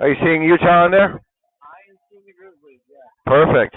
Are you seeing Utah in there? Perfect.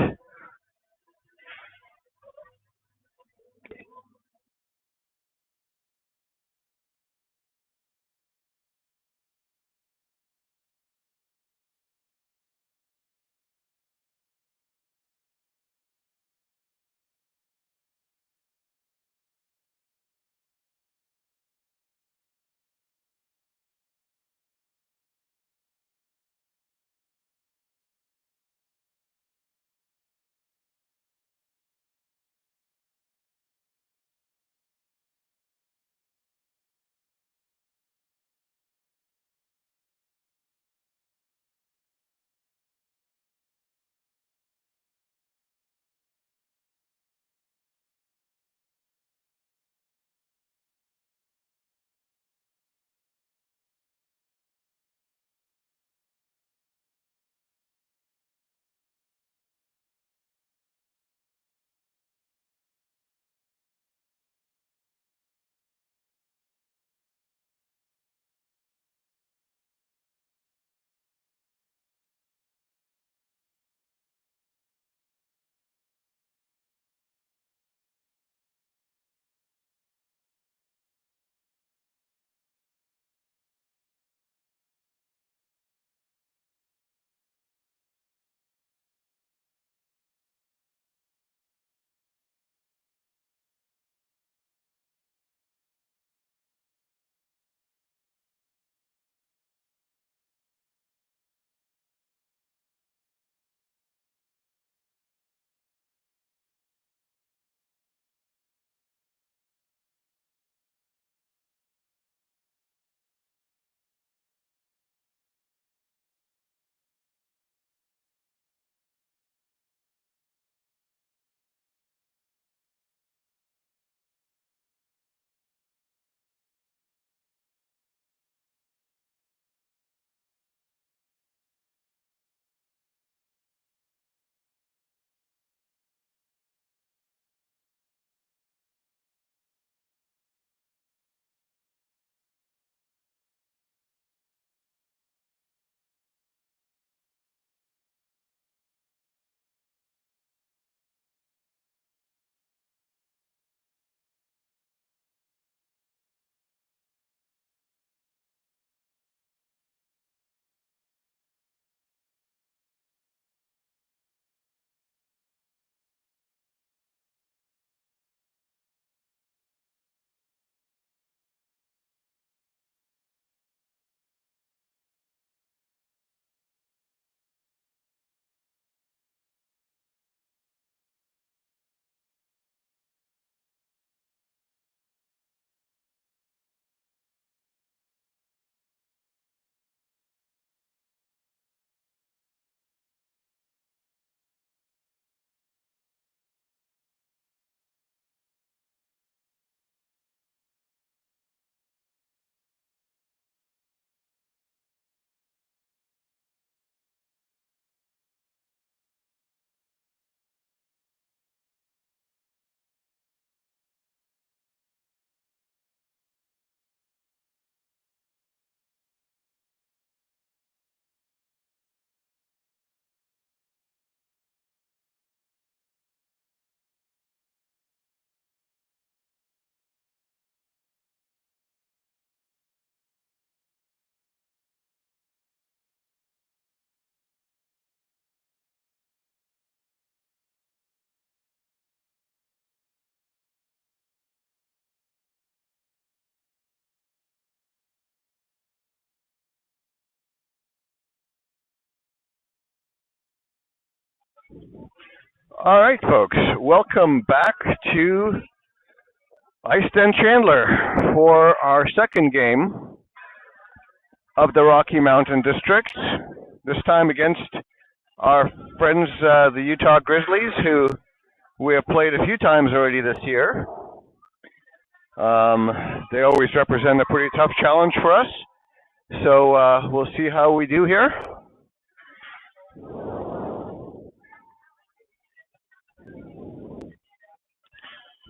All right, folks. Welcome back to Ice Den Chandler for our second game of the Rocky Mountain District. This time against our friends, the Utah Grizzlies, who we have played a few times already this year. They always represent a pretty tough challenge for us. So we'll see how we do here.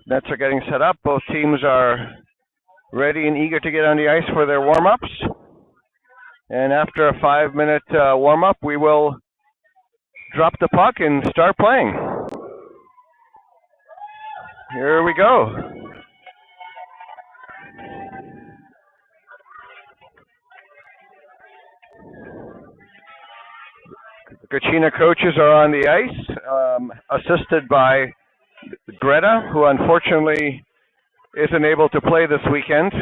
Nets are getting set up. Both teams are ready and eager to get on the ice for their warm-ups. And after a 5-minute warm-up, we will drop the puck and start playing. Here we go. The Kachina coaches are on the ice, assisted by Greta, who unfortunately isn't able to play this weekend.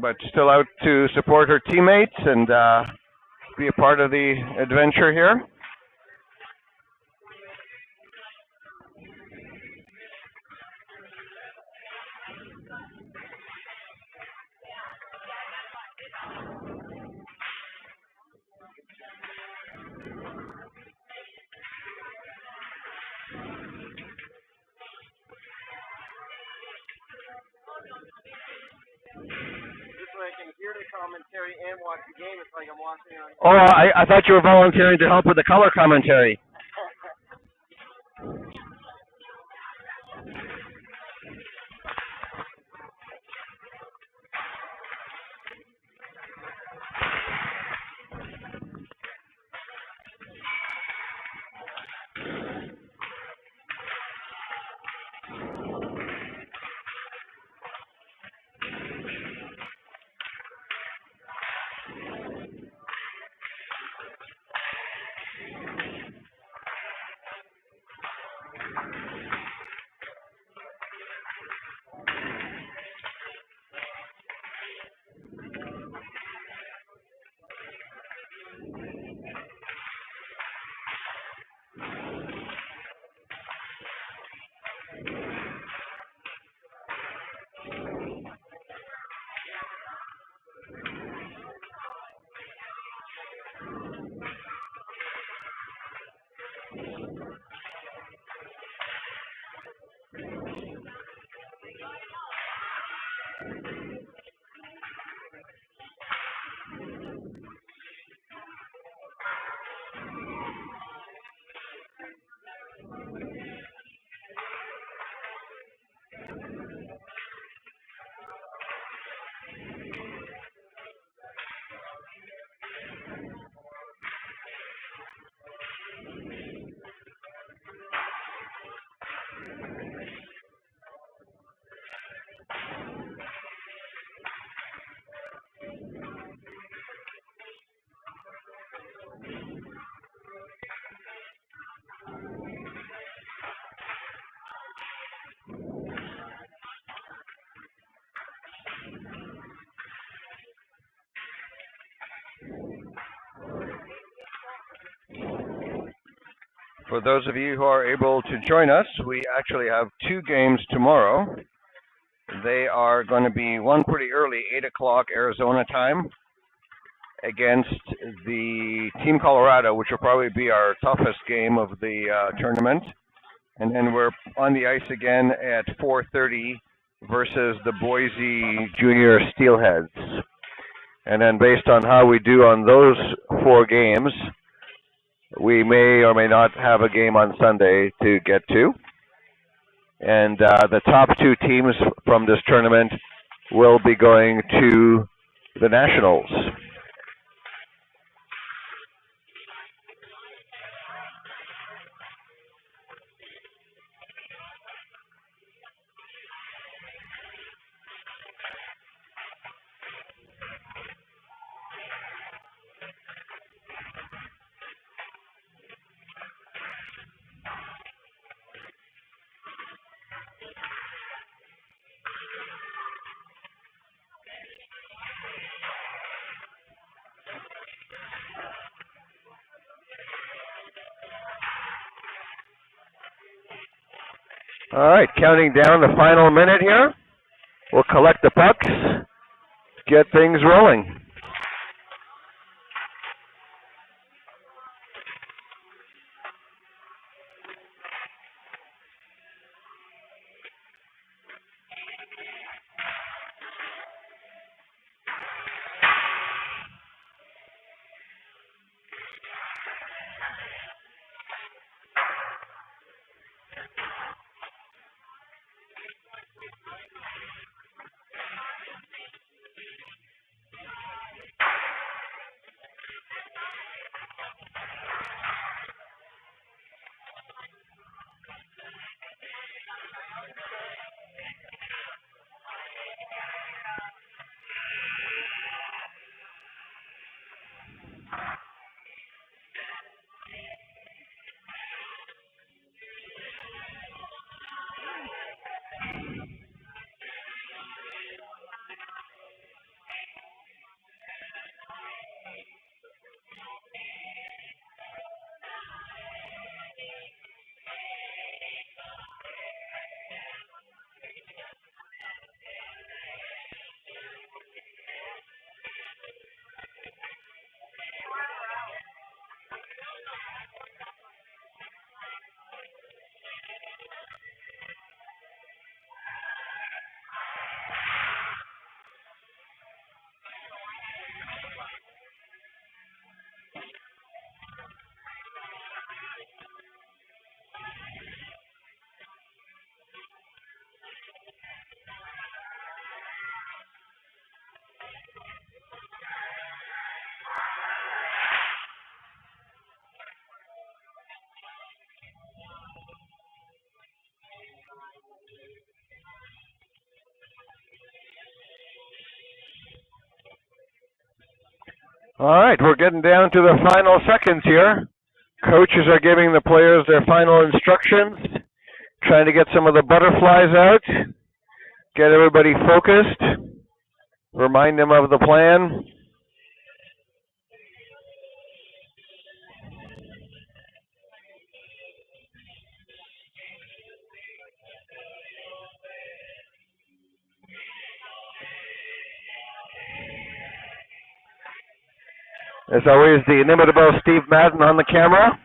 But still out to support her teammates and be a part of the adventure here. I can hear the commentary and watch the game. It's like I'm watching on. Oh, I thought you were volunteering to help with the color commentary. For those of you who are able to join us, we actually have 2 games tomorrow. They are going to be one pretty early, 8 o'clock Arizona time, against the Team Colorado, which will probably be our toughest game of the tournament. And then we're on the ice again at 4:30 versus the Boise Junior Steelheads. And then based on how we do on those 4 games, we may or may not have a game on Sunday to get to. And the top 2 teams from this tournament will be going to the Nationals. All right, counting down the final minute here. We'll collect the pucks, get things rolling. All right, we're getting down to the final seconds here. Coaches are giving the players their final instructions, trying to get some of the butterflies out, get everybody focused, remind them of the plan. As always, the inimitable Steve Madden on the camera.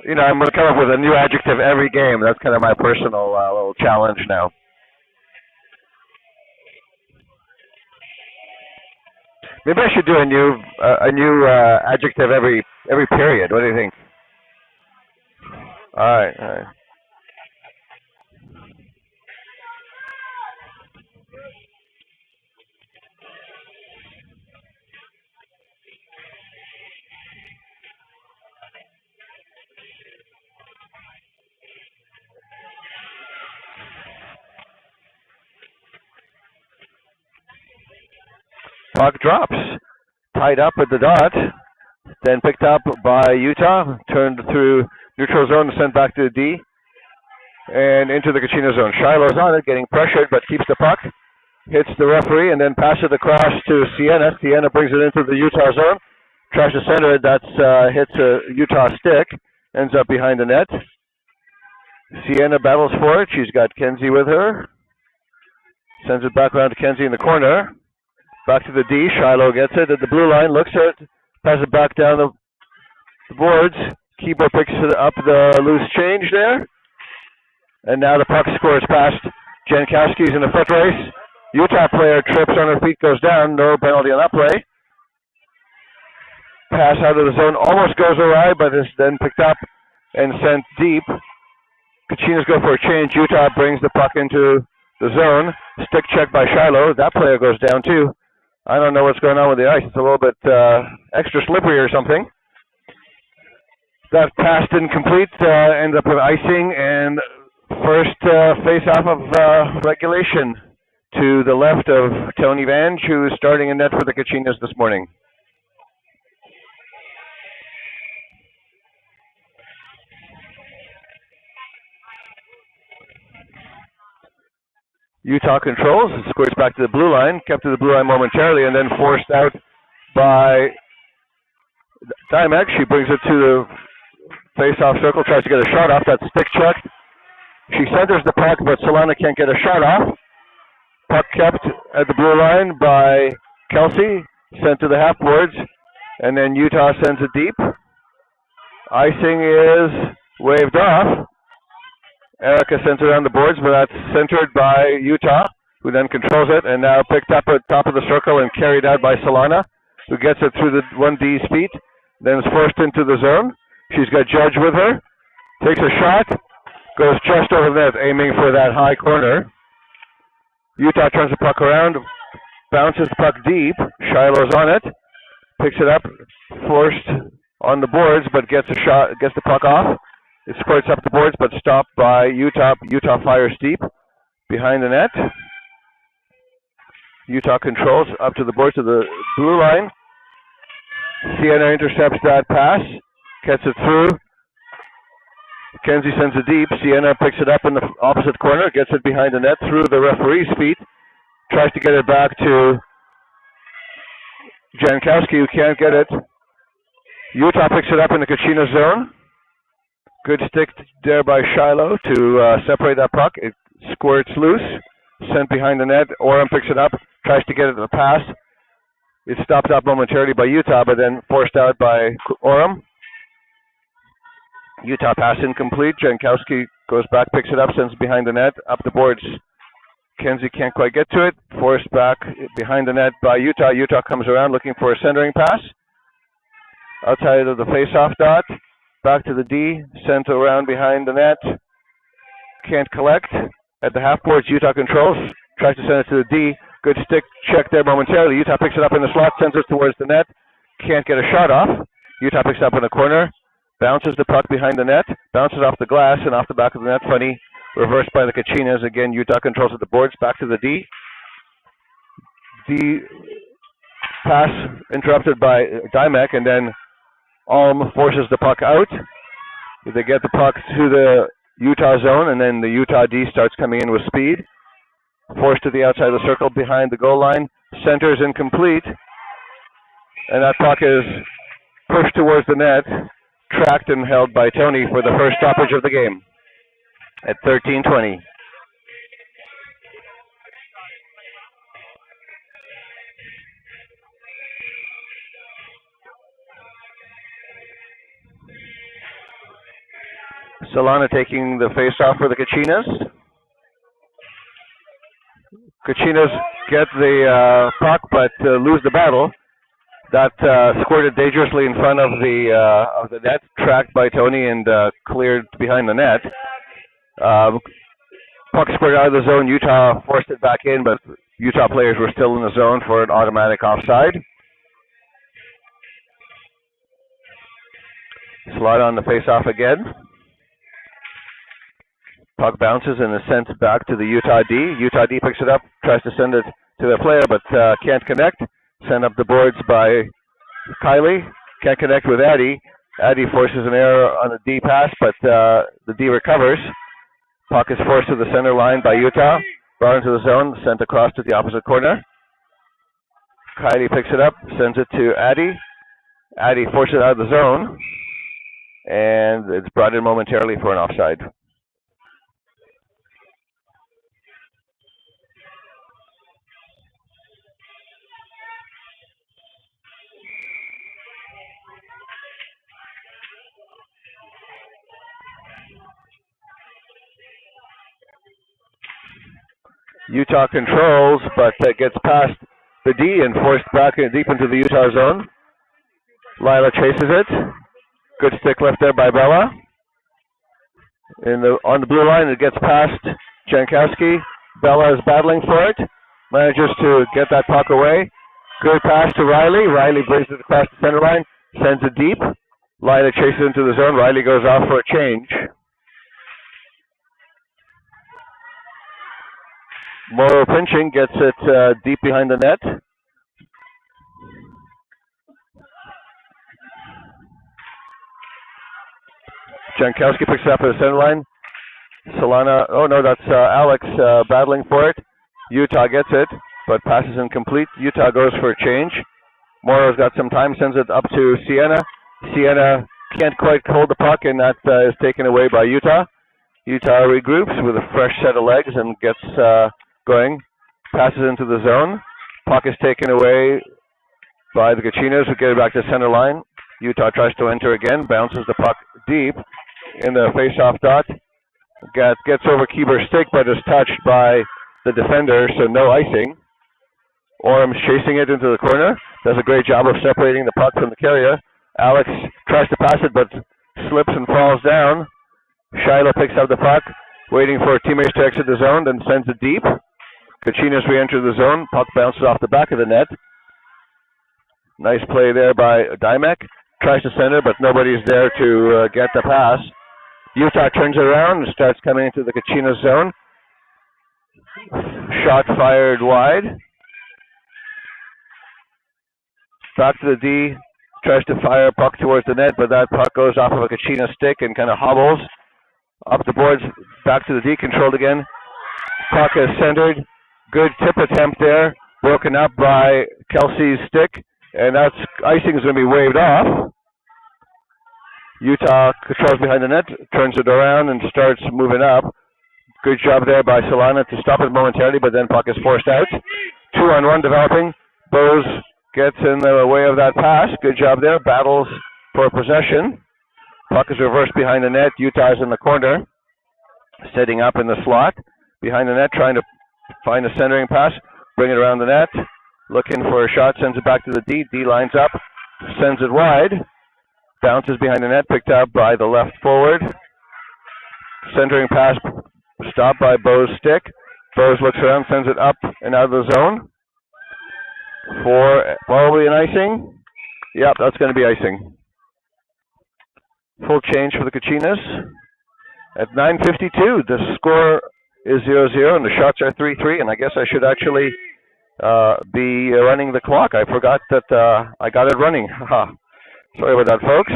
You know, I'm going to come up with a new adjective every game. That's kind of my personal little challenge now. Maybe I should do a new adjective every period. What do you think? All right, all right. Puck drops, tied up at the dot, then picked up by Utah, turned through neutral zone, sent back to the D, and into the Kachinas zone. Shiloh's on it, getting pressured, but keeps the puck, hits the referee, and then passes it across to Sienna. Sienna brings it into the Utah zone, tries to center it, that's hits a Utah stick, ends up behind the net. Sienna battles for it, she's got Kenzie with her, sends it back around to Kenzie in the corner. Back to the D. Shiloh gets it at the blue line, looks at it, passes it back down the boards. Keeper picks it up the loose change there. And now the puck scores past Jankowski's in the foot race. Utah player trips on her feet, goes down. No penalty on that play. Pass out of the zone almost goes awry, but is then picked up and sent deep. Kachinas go for a change. Utah brings the puck into the zone. Stick check by Shiloh. That player goes down too. I don't know what's going on with the ice. It's a little bit extra slippery or something. That pass didn't complete. Ends up with icing and first face-off of regulation to the left of Tony Vange, who's starting in net for the Kachinas this morning. Utah controls, squares back to the blue line, kept to the blue line momentarily, and then forced out by Dimek. She brings it to the face-off circle, tries to get a shot off. That stick check. She centers the puck, but Solana can't get a shot off. Puck kept at the blue line by Kelsey, sent to the half boards, and then Utah sends it deep. Icing is waved off. Erica sends it around the boards, but that's centered by Utah, who then controls it, and now picked up at top of the circle and carried out by Solana, who gets it through the 1D's feet, then is forced into the zone. She's got Judge with her, takes a shot, goes just over the net, aiming for that high corner. Utah turns the puck around, bounces the puck deep. Shiloh's on it, picks it up, forced on the boards, but gets a shot, gets the puck off. It squirts up the boards, but stopped by Utah. Utah fires deep behind the net. Utah controls up to the boards to the blue line. Sienna intercepts that pass, gets it through. Kenzie sends it deep. Sienna picks it up in the opposite corner, gets it behind the net through the referee's feet. Tries to get it back to Jankowski, who can't get it. Utah picks it up in the Kachinas zone. Good stick there by Shiloh to separate that puck. It squirts loose, sent behind the net. Orem picks it up, tries to get it to the pass. It's stopped up momentarily by Utah, but then forced out by Orem. Utah pass incomplete. Jankowski goes back, picks it up, sends it behind the net, up the boards. Kenzie can't quite get to it. Forced back behind the net by Utah. Utah comes around looking for a centering pass. Outside of the face-off dot. Back to the D, sent around behind the net. Can't collect. At the half boards, Utah controls. Tries to send it to the D. Good stick check there momentarily. Utah picks it up in the slot, sends it towards the net. Can't get a shot off. Utah picks it up in the corner. Bounces the puck behind the net. Bounces off the glass and off the back of the net. Funny. Reversed by the Kachinas. Again, Utah controls at the boards. Back to the D. D Pass interrupted by Dymek, and then Alm forces the puck out. They get the puck to the Utah zone, and then the Utah D starts coming in with speed. Forced to the outside of the circle behind the goal line. Centers incomplete. And that puck is pushed towards the net, tracked and held by Tony for the first stoppage of the game at 13:20. Solana taking the face-off for the Kachinas. Kachinas get the puck but lose the battle. That squirted dangerously in front of the net, tracked by Tony and cleared behind the net. Puck squirted out of the zone. Utah forced it back in, but Utah players were still in the zone for an automatic offside. Slide on the face-off again. Puck bounces and is sent back to the Utah D. Utah D picks it up, tries to send it to the player, but can't connect. Sent up the boards by Kylie. Can't connect with Addy. Addy forces an error on the D pass, but the D recovers. Puck is forced to the center line by Utah. Brought into the zone, sent across to the opposite corner. Kylie picks it up, sends it to Addy. Addy forces it out of the zone, and it's brought in momentarily for an offside. Utah controls, but gets past the D and forced back deep into the Utah zone. Lila chases it. Good stick left there by Bella. On the blue line, it gets past Jankowski. Bella is battling for it. Manages to get that puck away. Good pass to Riley. Riley brings it across the center line. Sends it deep. Lila chases into the zone. Riley goes off for a change. Morrow pinching, gets it deep behind the net. Jankowski picks it up at the center line. Solana, oh no, that's Alex battling for it. Utah gets it, but passes incomplete. Utah goes for a change. Morrow's got some time, sends it up to Sienna. Sienna can't quite hold the puck, and that is taken away by Utah. Utah regroups with a fresh set of legs and gets going. Passes into the zone. Puck is taken away by the Kachinas, who get it back to the center line. Utah tries to enter again, bounces the puck deep in the face-off dot. Gets over Kieber's stick, but is touched by the defender, so no icing. Orm's chasing it into the corner. Does a great job of separating the puck from the carrier. Alex tries to pass it, but slips and falls down. Shiloh picks up the puck, waiting for teammates to exit the zone, then sends it deep. Kachinas re-enter the zone. Puck bounces off the back of the net. Nice play there by Dymek. Tries to center, but nobody's there to get the pass. Utah turns it around and starts coming into the Kachinas zone. Shot fired wide. Back to the D. Tries to fire a puck towards the net, but that puck goes off of a Kachina stick and kind of hobbles. Up the boards, back to the D, controlled again. Puck is centered. Good tip attempt there. Broken up by Kelsey's stick. And that's icing is going to be waved off. Utah controls behind the net, turns it around and starts moving up. Good job there by Solana to stop it momentarily, but then puck is forced out. 2-on-1 developing. Bose gets in the way of that pass. Good job there. Battles for possession. Puck is reversed behind the net. Utah is in the corner, setting up in the slot behind the net, trying to find a centering pass. Bring it around the net. Looking for a shot, sends it back to the D. D lines up, sends it wide. Bounces behind the net, picked up by the left forward. Centering pass stopped by Bo's stick. Bose looks around, sends it up and out of the zone. For probably an icing. Yep, that's going to be icing. Full change for the Kachinas. At 9:52, the score is 0-0 and the shots are 3-3. And I guess I should actually be running the clock. I forgot that I got it running. Haha. Sorry about that, folks.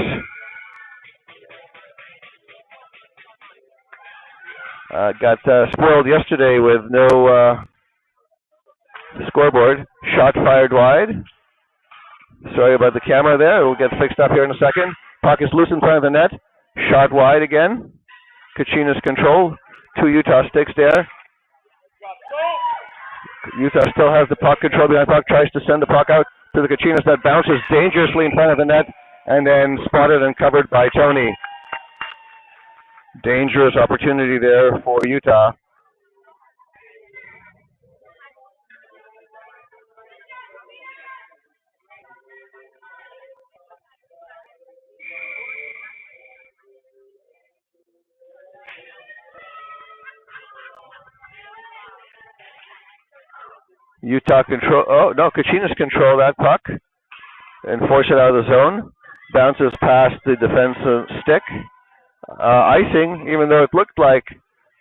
Got spoiled yesterday with no scoreboard. Shot fired wide. Sorry about the camera there. It will get fixed up here in a second. Puck is loose in front of the net. Shot wide again. Kachinas control. 2 Utah sticks there. Utah still has the puck control behind the puck. Tries to send the puck out to the Kachinas. That bounces dangerously in front of the net and then spotted and covered by Tony. Dangerous opportunity there for Utah. Utah control. Oh no, Kachinas control that puck and force it out of the zone. Bounces past the defensive stick. Icing, even though it looked like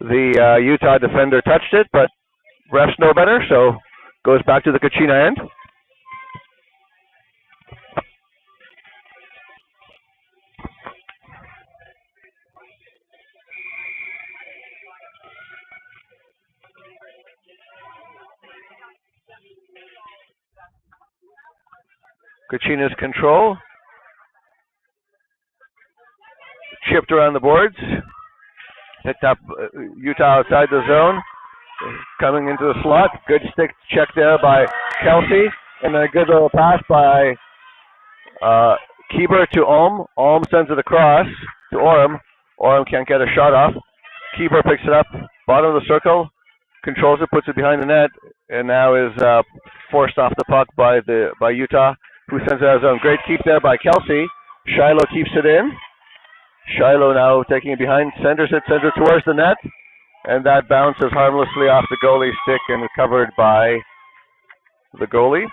the Utah defender touched it, but refs know better, so goes back to the Kachina end. Kachina's control. Chipped around the boards. Picked up Utah outside the zone. Coming into the slot. Good stick check there by Kelsey. And then a good little pass by Keeper to Olm. Olm sends it across to Orem. Orem can't get a shot off. Keeper picks it up. Bottom of the circle. Controls it, puts it behind the net. And now is forced off the puck by Utah, who sends it out of zone. Great keep there by Kelsey. Shiloh keeps it in. Shiloh now taking it behind, sends it towards the net, and that bounces harmlessly off the goalie's stick and recovered by the goalie.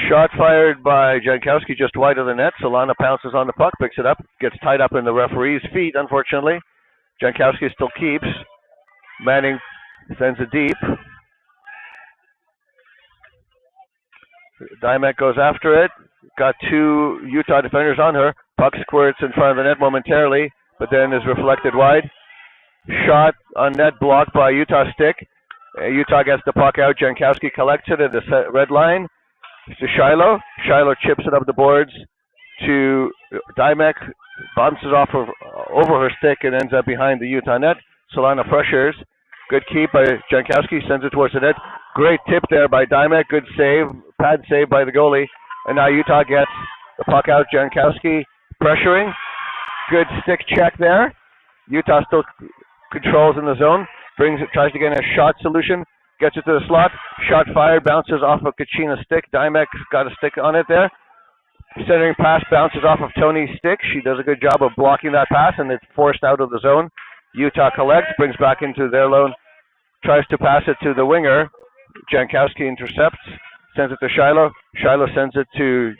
Shot fired by Jankowski just wide of the net. Solana pounces on the puck, picks it up, gets tied up in the referee's feet, unfortunately. Jankowski still keeps. Manning sends it deep. Dymek goes after it. Got 2 Utah defenders on her. Puck squirts in front of the net momentarily, but then is reflected wide. Shot on net blocked by Utah stick. Utah gets the puck out. Jankowski collects it at the red line. To Shiloh. Shiloh chips it up the boards to Dymek. Bounces off over her stick and ends up behind the Utah net. Solana pressures. Good keep by Jankowski. Sends it towards the net. Great tip there by Dymek. Good save. Pad save by the goalie. And now Utah gets the puck out. Jankowski pressuring. Good stick check there. Utah still controls in the zone. Tries to get a shot solution. Gets it to the slot. Shot fired. Bounces off of Kachina's stick. Dymek's got a stick on it there. Centering pass bounces off of Tony's stick. She does a good job of blocking that pass, and it's forced out of the zone. Utah collects, brings back into their zone. Tries to pass it to the winger. Jankowski intercepts. Sends it to Shiloh. Shiloh sends it to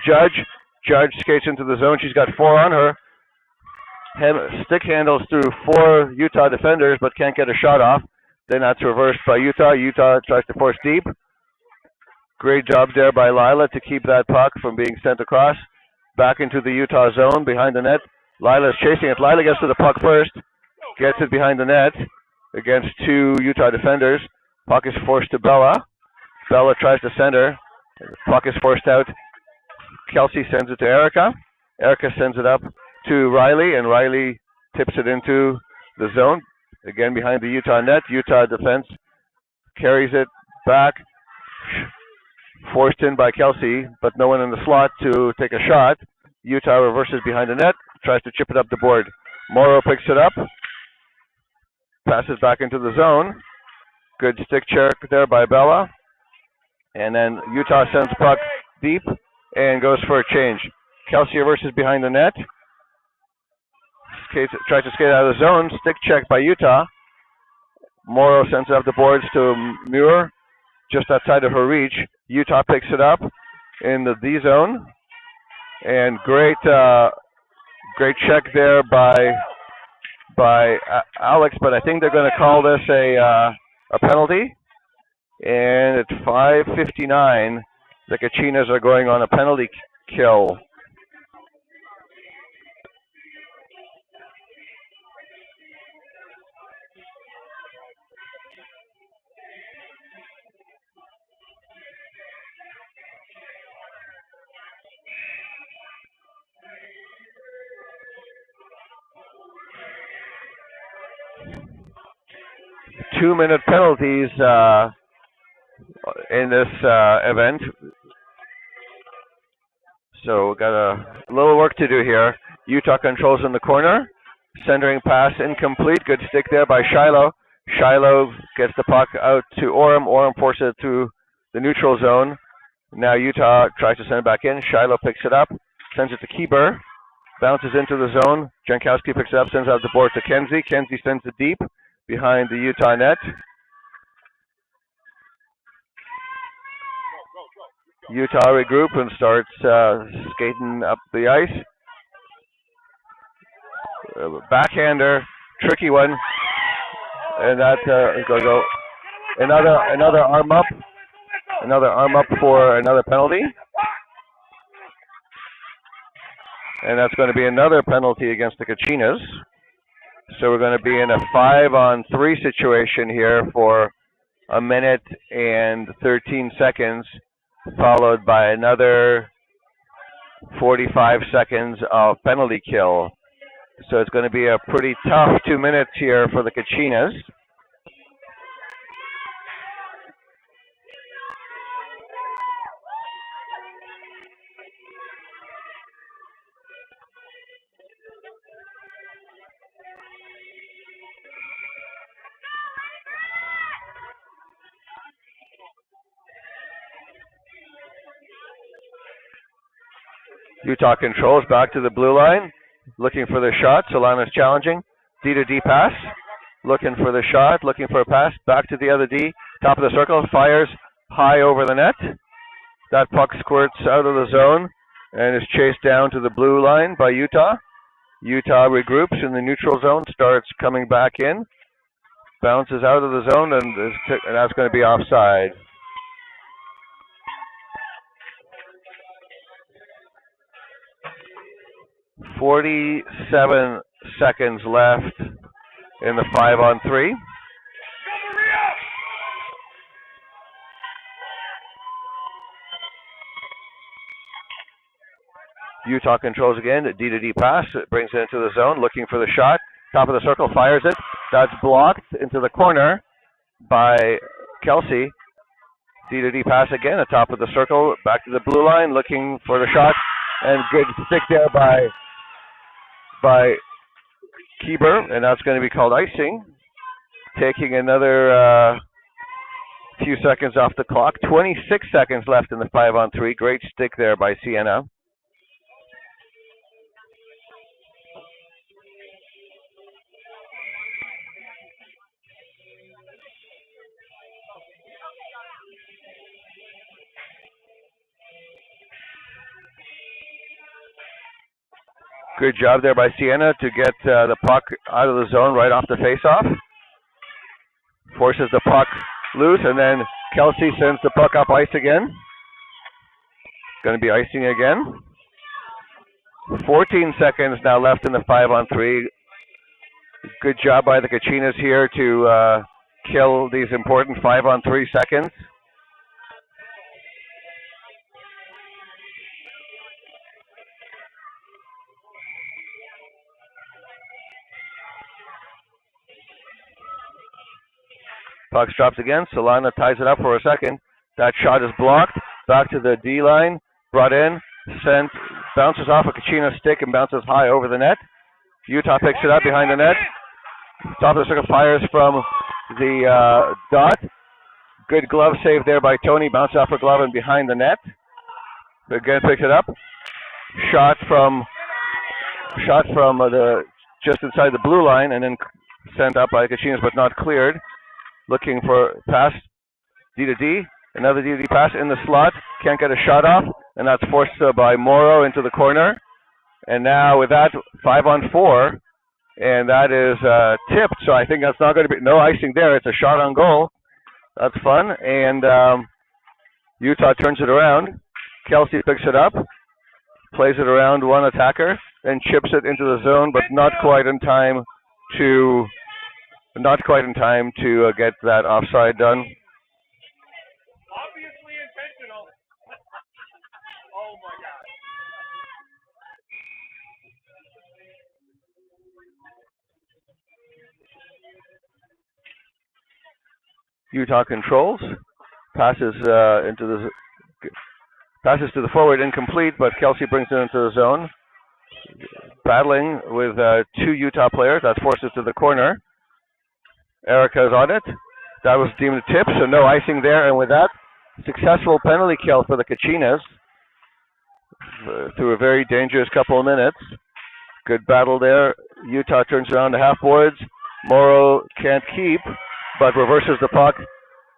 Judge. Judge skates into the zone. She's got 4 on her. Stick handles through 4 Utah defenders, but can't get a shot off. Then that's reversed by Utah. Utah tries to force deep. Great job there by Lila to keep that puck from being sent across. Back into the Utah zone behind the net. Lila's chasing it. Lila gets to the puck first. Gets it behind the net against 2 Utah defenders. Puck is forced to Bella. Bella tries to center. Puck is forced out. Kelsey sends it to Erica. Erica sends it up to Riley, and Riley tips it into the zone. Again behind the Utah net. Utah defense carries it back. Forced in by Kelsey, but no one in the slot to take a shot. Utah reverses behind the net. Tries to chip it up the board. Morrow picks it up. Passes back into the zone. Good stick check there by Bella. And then Utah sends puck deep and goes for a change. Kelsey reverses behind the net. Tries to skate out of the zone. Stick check by Utah. Morrow sends it up the boards to Muir, just outside of her reach. Utah picks it up in the D zone. And great check there by Alex, but I think they're going to call this a penalty. And at 5:59, the Kachinas are going on a penalty kill. Two-minute penalties in this event. So got a little work to do here. Utah controls in the corner. Centering pass incomplete. Good stick there by Shiloh. Shiloh gets the puck out to Orem. Orem forces it to the neutral zone. Now Utah tries to send it back in. Shiloh picks it up. Sends it to Kieber. Bounces into the zone. Jankowski picks it up. Sends out the board to Kenzie. Kenzie sends it deep behind the Utah net. Utah regroup and starts skating up the ice. Backhander, tricky one, and that is going to go another arm up for another penalty, and that's going to be another penalty against the Kachinas. So we're going to be in a 5-on-3 situation here for a minute and 13 seconds, followed by another 45 seconds of penalty kill. So it's going to be a pretty tough 2 minutes here for the Kachinas. Utah controls back to the blue line, looking for the shot. Solana's challenging. D to D pass, looking for the shot, looking for a pass. Back to the other D, top of the circle, fires high over the net. That puck squirts out of the zone and is chased down to the blue line by Utah. Utah regroups in the neutral zone, starts coming back in, bounces out of the zone, and that's going to be offside. 47 seconds left in the 5-on-3. Utah controls again. D to D pass. It brings it into the zone, looking for the shot. Top of the circle, fires it. That's blocked into the corner by Kelsey. D to D pass again, at top of the circle, back to the blue line, looking for the shot. And good stick there by Kieber, and that's going to be called icing. Taking another few seconds off the clock. 26 seconds left in the 5-on-3. Great stick there by Sienna. Good job there by Sienna to get the puck out of the zone right off the face-off. Forces the puck loose, and then Kelsey sends the puck up ice again. Going to be icing again. 14 seconds now left in the 5-on-3. Good job by the Kachinas here to kill these important 5-on-3 seconds. Puck drops again. Solana ties it up for a second. That shot is blocked. Back to the D line. Brought in. Sent. Bounces off a Kachinas stick and bounces high over the net. Utah picks it up behind the net. Top of the circle, fires from the dot. Good glove save there by Tony. Bounces off her glove and behind the net. again picks it up. Shot from the just inside the blue line, and then sent up by Kachinas, but not cleared. Looking for pass D to D. Another D to D pass in the slot. Can't get a shot off, and that's forced by Morrow into the corner. And now with that, 5-on-4, and that is tipped. So I think that's not going to be no icing there. It's a shot on goal. That's fun. And Utah turns it around. Kelsey picks it up, plays it around one attacker, and chips it into the zone, but not quite in time to get that offside done. Obviously intentional. Oh my God. Utah controls, passes to the forward, incomplete, but Kelsey brings it into the zone. Battling with two Utah players, that forces to the corner. Erica's on it. That was deemed a tip, so no icing there. And with that, successful penalty kill for the Kachinas through a very dangerous couple of minutes. Good battle there. Utah turns around to half boards. Morrow can't keep, but reverses the puck,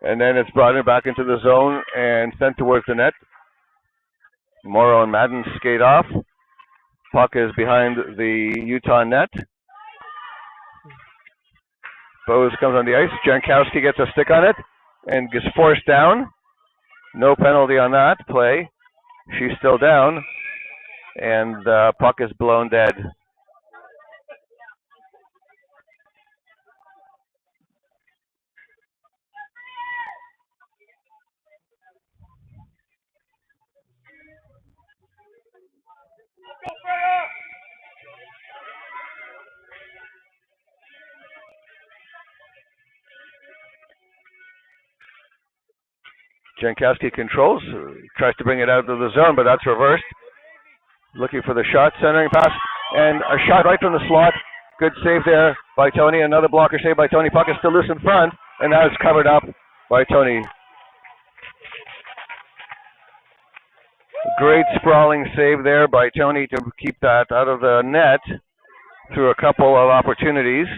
and then it's brought back into the zone and sent towards the net. Morrow and Madden skate off. Puck is behind the Utah net. Bose comes on the ice. Jankowski gets a stick on it and gets forced down. No penalty on that play. She's still down, and the puck is blown dead. Jankowski controls, tries to bring it out of the zone, but that's reversed. Looking for the shot, centering pass, and a shot right from the slot. Good save there by Tony. Another blocker save by Tony. Puck is still loose in front, and now it's covered up by Tony. Great sprawling save there by Tony to keep that out of the net through a couple of opportunities.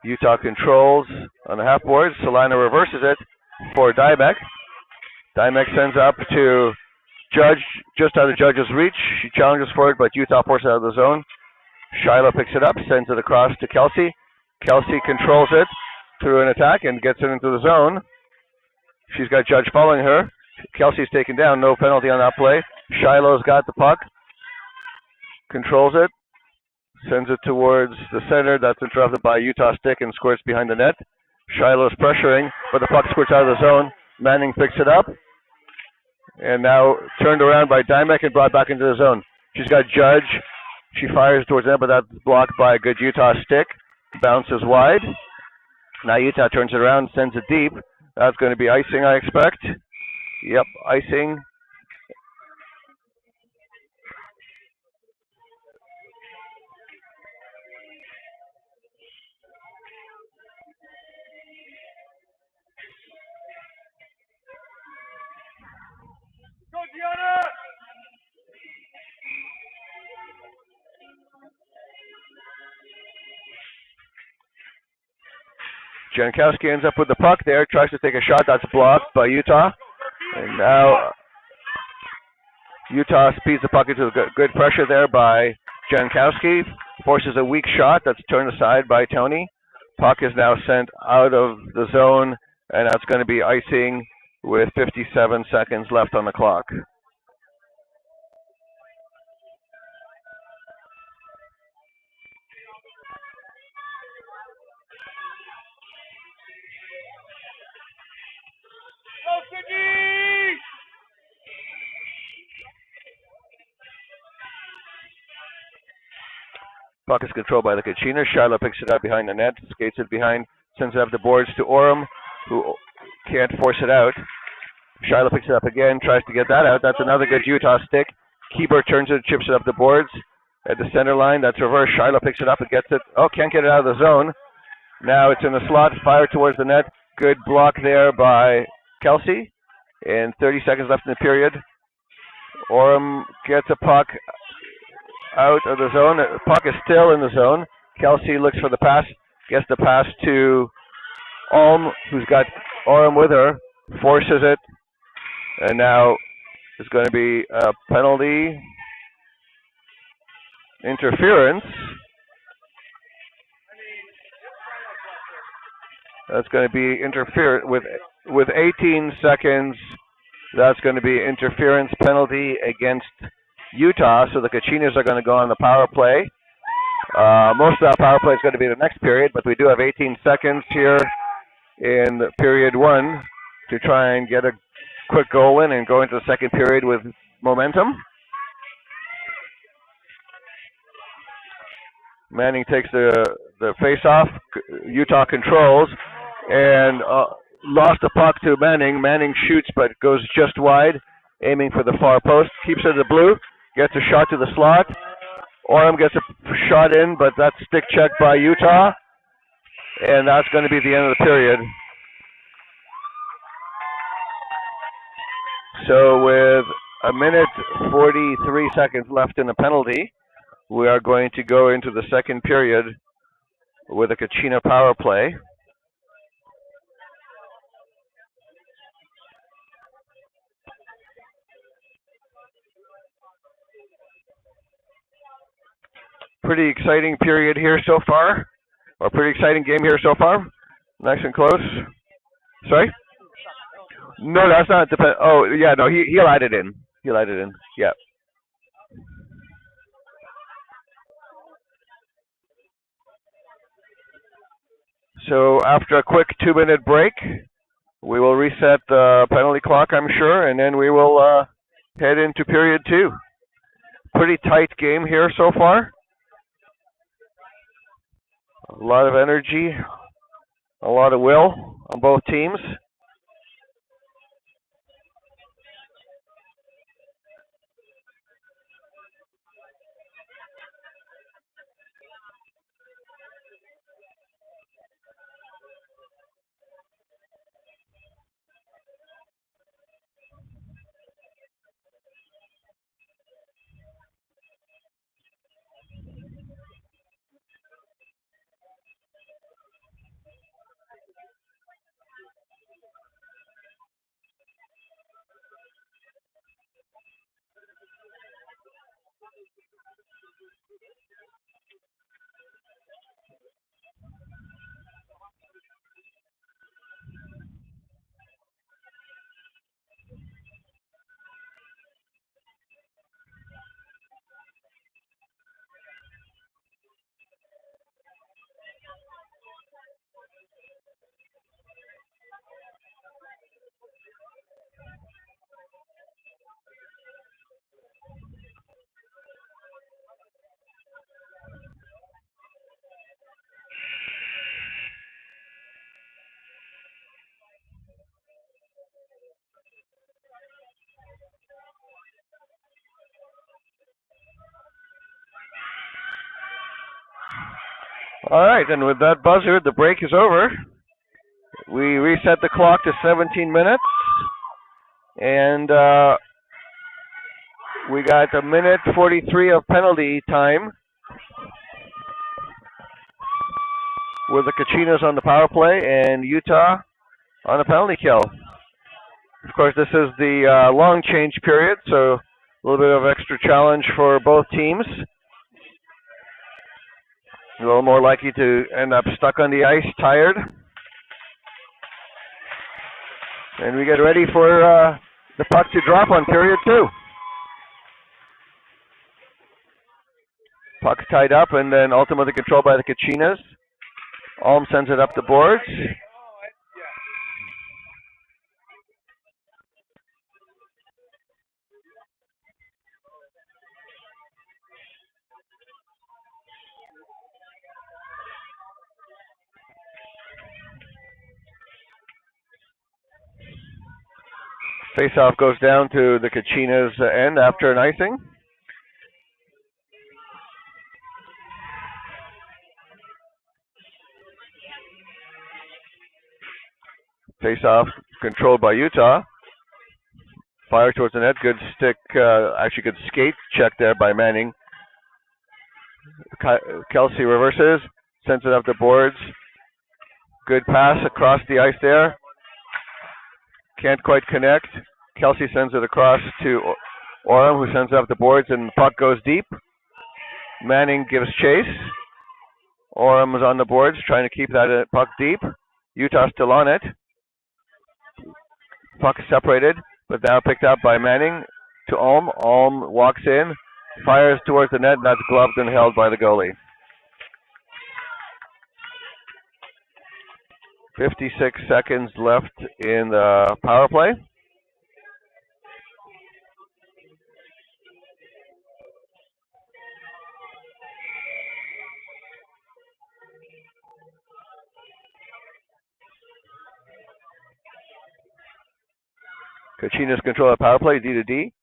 Utah controls on the half board. Salina reverses it for Dybeck. Dybeck sends up to Judge, just out of Judge's reach. She challenges for it, but Utah forces it out of the zone. Shiloh picks it up, sends it across to Kelsey. Kelsey controls it through an attack and gets it into the zone. She's got Judge following her. Kelsey's taken down, no penalty on that play. Shiloh's got the puck, controls it, sends it towards the center. That's interrupted by Utah stick and squirts behind the net. Shiloh's pressuring, but the puck squirts out of the zone. Manning picks it up, and now turned around by Dymek and brought back into the zone. She's got Judge. She fires towards the net, but that's blocked by a good Utah stick. Bounces wide. Now Utah turns it around, sends it deep. That's going to be icing, I expect. Yep, icing. Go, Gianna! Jankowski ends up with the puck there, tries to take a shot. That's blocked by Utah. And now Utah speeds the puck into good pressure there by Jankowski. Forces a weak shot that's turned aside by Tony. Puck is now sent out of the zone, and that's going to be icing with 57 seconds left on the clock. Puck is controlled by the Kachinas. Shiloh picks it up behind the net, skates it behind, sends it up the boards to Orem, who can't force it out. Shiloh picks it up again, tries to get that out. That's another good Utah stick. Keeber turns it, chips it up the boards at the center line. That's reverse. Shiloh picks it up and gets it. Oh, can't get it out of the zone. Now it's in the slot, fired towards the net. Good block there by Kelsey. And 30 seconds left in the period. Orem gets a puck out of the zone. The puck is still in the zone. Kelsey looks for the pass. Gets the pass to Ulm, who's got Orem with her. Forces it. And now there's going to be a penalty. Interference. That's going to be interference with 18 seconds. That's going to be interference penalty against Utah. So the Kachinas are going to go on the power play. Most of that power play is going to be the next period, but we do have 18 seconds here in period one to try and get a quick goal in and go into the second period with momentum. Manning takes the face-off. Utah controls and lost the puck to Manning. Manning shoots but goes just wide, aiming for the far post. Keeps it in the blue. Gets a shot to the slot. Orem gets a shot in, but that's stick checked by Utah. And that's going to be the end of the period. So with a minute 43 seconds left in the penalty, we are going to go into the second period with a Kachina power play. Pretty exciting period here so far, or pretty exciting game here so far. Nice and close. Sorry? No, that's not the. Oh, yeah, no, he lied it in. He lied it in. Yeah. So after a quick 2-minute break, we will reset the penalty clock, I'm sure, and then we will head into period two. Pretty tight game here so far. A lot of energy, a lot of will on both teams. All right, and with that buzzer, the break is over. We reset the clock to 17 minutes, and we got a minute 43 of penalty time with the Kachinas on the power play and Utah on the penalty kill. Of course, this is the long change period, so a little bit of extra challenge for both teams. A little more likely to end up stuck on the ice, tired. And we get ready for the puck to drop on period two. Puck tied up and then ultimately controlled by the Kachinas. Ulm sends it up the boards. Face-off goes down to the Kachinas end after an icing. Face-off controlled by Utah. Fire towards the net. Good stick, actually good skate check there by Manning. Kelsey reverses, sends it up the boards. Good pass across the ice there. Can't quite connect. Kelsey sends it across to Orem, who sends it up the boards, and the puck goes deep. Manning gives chase. Orem is on the boards, trying to keep that puck deep. Utah still on it. Puck separated, but now picked up by Manning to Ulm. Ulm walks in, fires towards the net, and that's gloved and held by the goalie. 56 seconds left in the power play. Kachinas control the power play, D to D.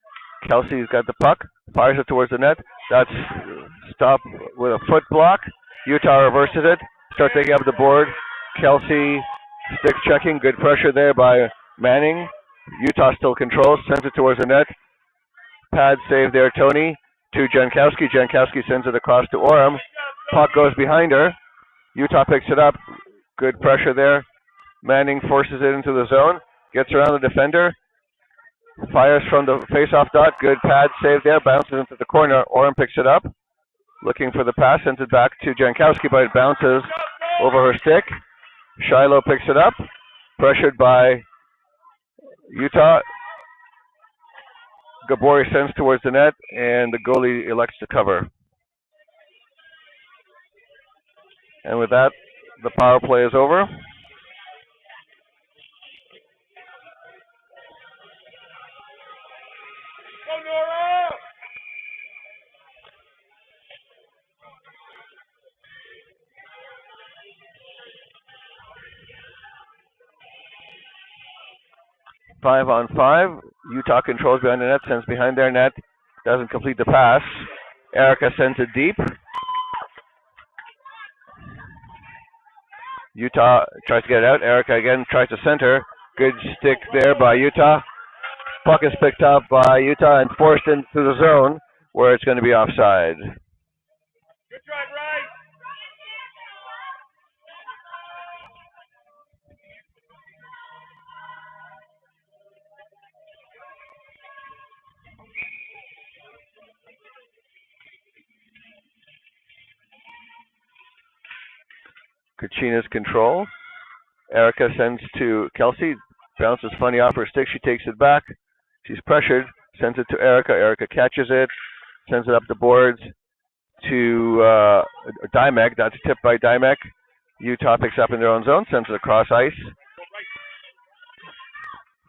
Kelsey's got the puck, fires it towards the net. That's stopped with a foot block. Utah reverses it, starts taking up the board. Kelsey stick checking, good pressure there by Manning. Utah still controls, sends it towards the net. Pad save there, Tony, to Jankowski. Jankowski sends it across to Orem. Puck goes behind her. Utah picks it up, good pressure there. Manning forces it into the zone, gets around the defender. Fires from the face-off dot. Good pad save there. Bounces into the corner. Orem picks it up. Looking for the pass. Sends it back to Jankowski, but it bounces over her stick. Shiloh picks it up. Pressured by Utah. Gabori sends towards the net, and the goalie elects to cover. And with that, the power play is over. 5-on-5. Utah controls behind the net, sends behind their net, doesn't complete the pass. Erica sends it deep. Utah tries to get it out. Erica again tries to center. Good stick there by Utah. Puck is picked up by Utah and forced into the zone where it's going to be offside. Good try, Bryce. Kachinas control. Erica sends to Kelsey. Bounces funny off her stick. She takes it back. She's pressured. Sends it to Erica. Erica catches it. Sends it up the boards to Dymek. That's tipped by Dymek. Utah picks up in their own zone. Sends it across ice.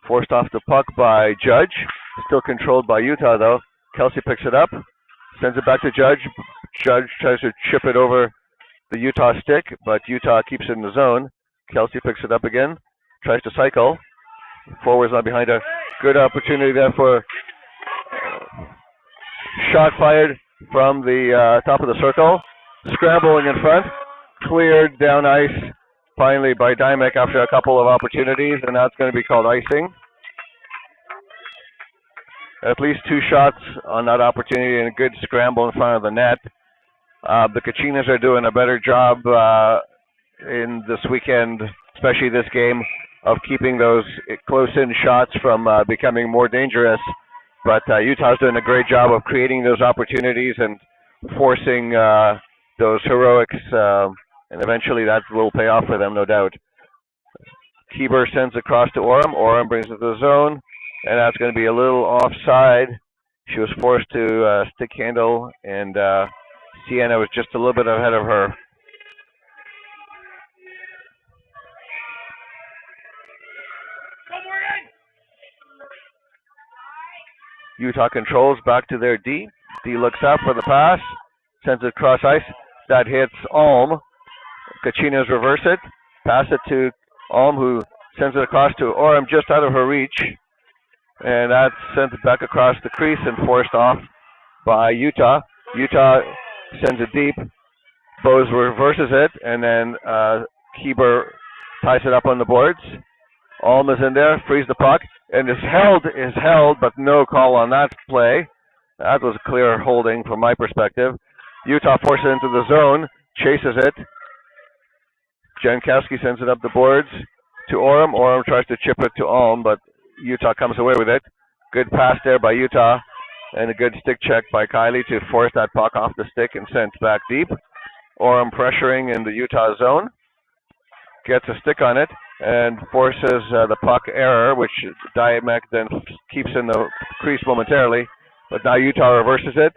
Forced off the puck by Judge. Still controlled by Utah though. Kelsey picks it up. Sends it back to Judge. Judge tries to chip it over the Utah stick, but Utah keeps it in the zone. Kelsey picks it up again. Tries to cycle. Forward's not behind her. Good opportunity there for shot fired from the top of the circle. Scrambling in front. Cleared down ice finally by Dymek after a couple of opportunities, and that's going to be called icing. At least two shots on that opportunity and a good scramble in front of the net. The Kachinas are doing a better job in this weekend, especially this game, of keeping those close-in shots from becoming more dangerous. But Utah's doing a great job of creating those opportunities and forcing those heroics, and eventually that will pay off for them, no doubt. Kieber sends across to Orem. Orem brings it to the zone, and that's going to be a little offside. She was forced to stick handle, and Sienna was just a little bit ahead of her. Utah controls back to their D. D looks up for the pass, sends it across ice. That hits Ulm. Kachinas reverse it, pass it to Ulm, who sends it across to Orem just out of her reach. And that's sent back across the crease and forced off by Utah. Utah sends it deep. Bose reverses it, and then Keeber ties it up on the boards. Alm is in there, frees the puck, and is held, but no call on that play. That was a clear holding from my perspective. Utah forces it into the zone, chases it. Jankowski sends it up the boards to Orem. Orem tries to chip it to Alm, but Utah comes away with it. Good pass there by Utah, and a good stick check by Kiley to force that puck off the stick and sent back deep. Orem pressuring in the Utah zone. Gets a stick on it and forces the puck error, which Diamek then keeps in the crease momentarily. But now Utah reverses it,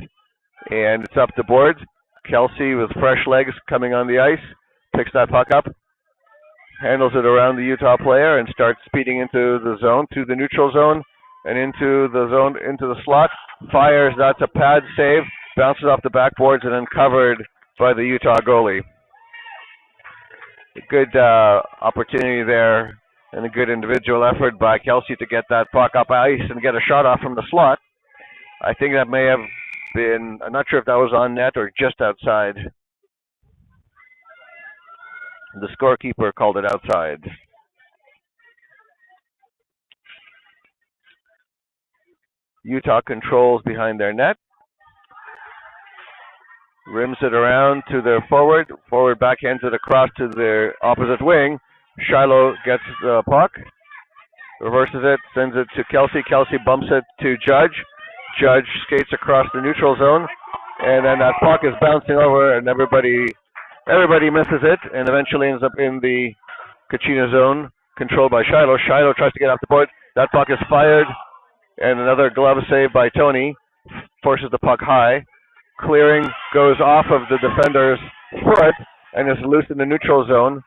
and it's up the boards. Kelsey with fresh legs coming on the ice, picks that puck up, handles it around the Utah player, and starts speeding into the zone, to the neutral zone, and into the zone, into the slot. Fires, that's a pad save, bounces off the backboards, and then covered by the Utah goalie. A good opportunity there, and a good individual effort by Kelsey to get that puck up ice and get a shot off from the slot. I think that may have been, I'm not sure if that was on net or just outside. The scorekeeper called it outside. Utah controls behind their net. Rims it around to their forward. Forward backhands it across to their opposite wing. Shiloh gets the puck, reverses it, sends it to Kelsey. Kelsey bumps it to Judge. Judge skates across the neutral zone, and then that puck is bouncing over, and everybody misses it, and eventually ends up in the Kachinas zone, controlled by Shiloh. Shiloh tries to get off the board. That puck is fired, and another glove save by Tony forces the puck high. Clearing goes off of the defender's foot and is loose in the neutral zone.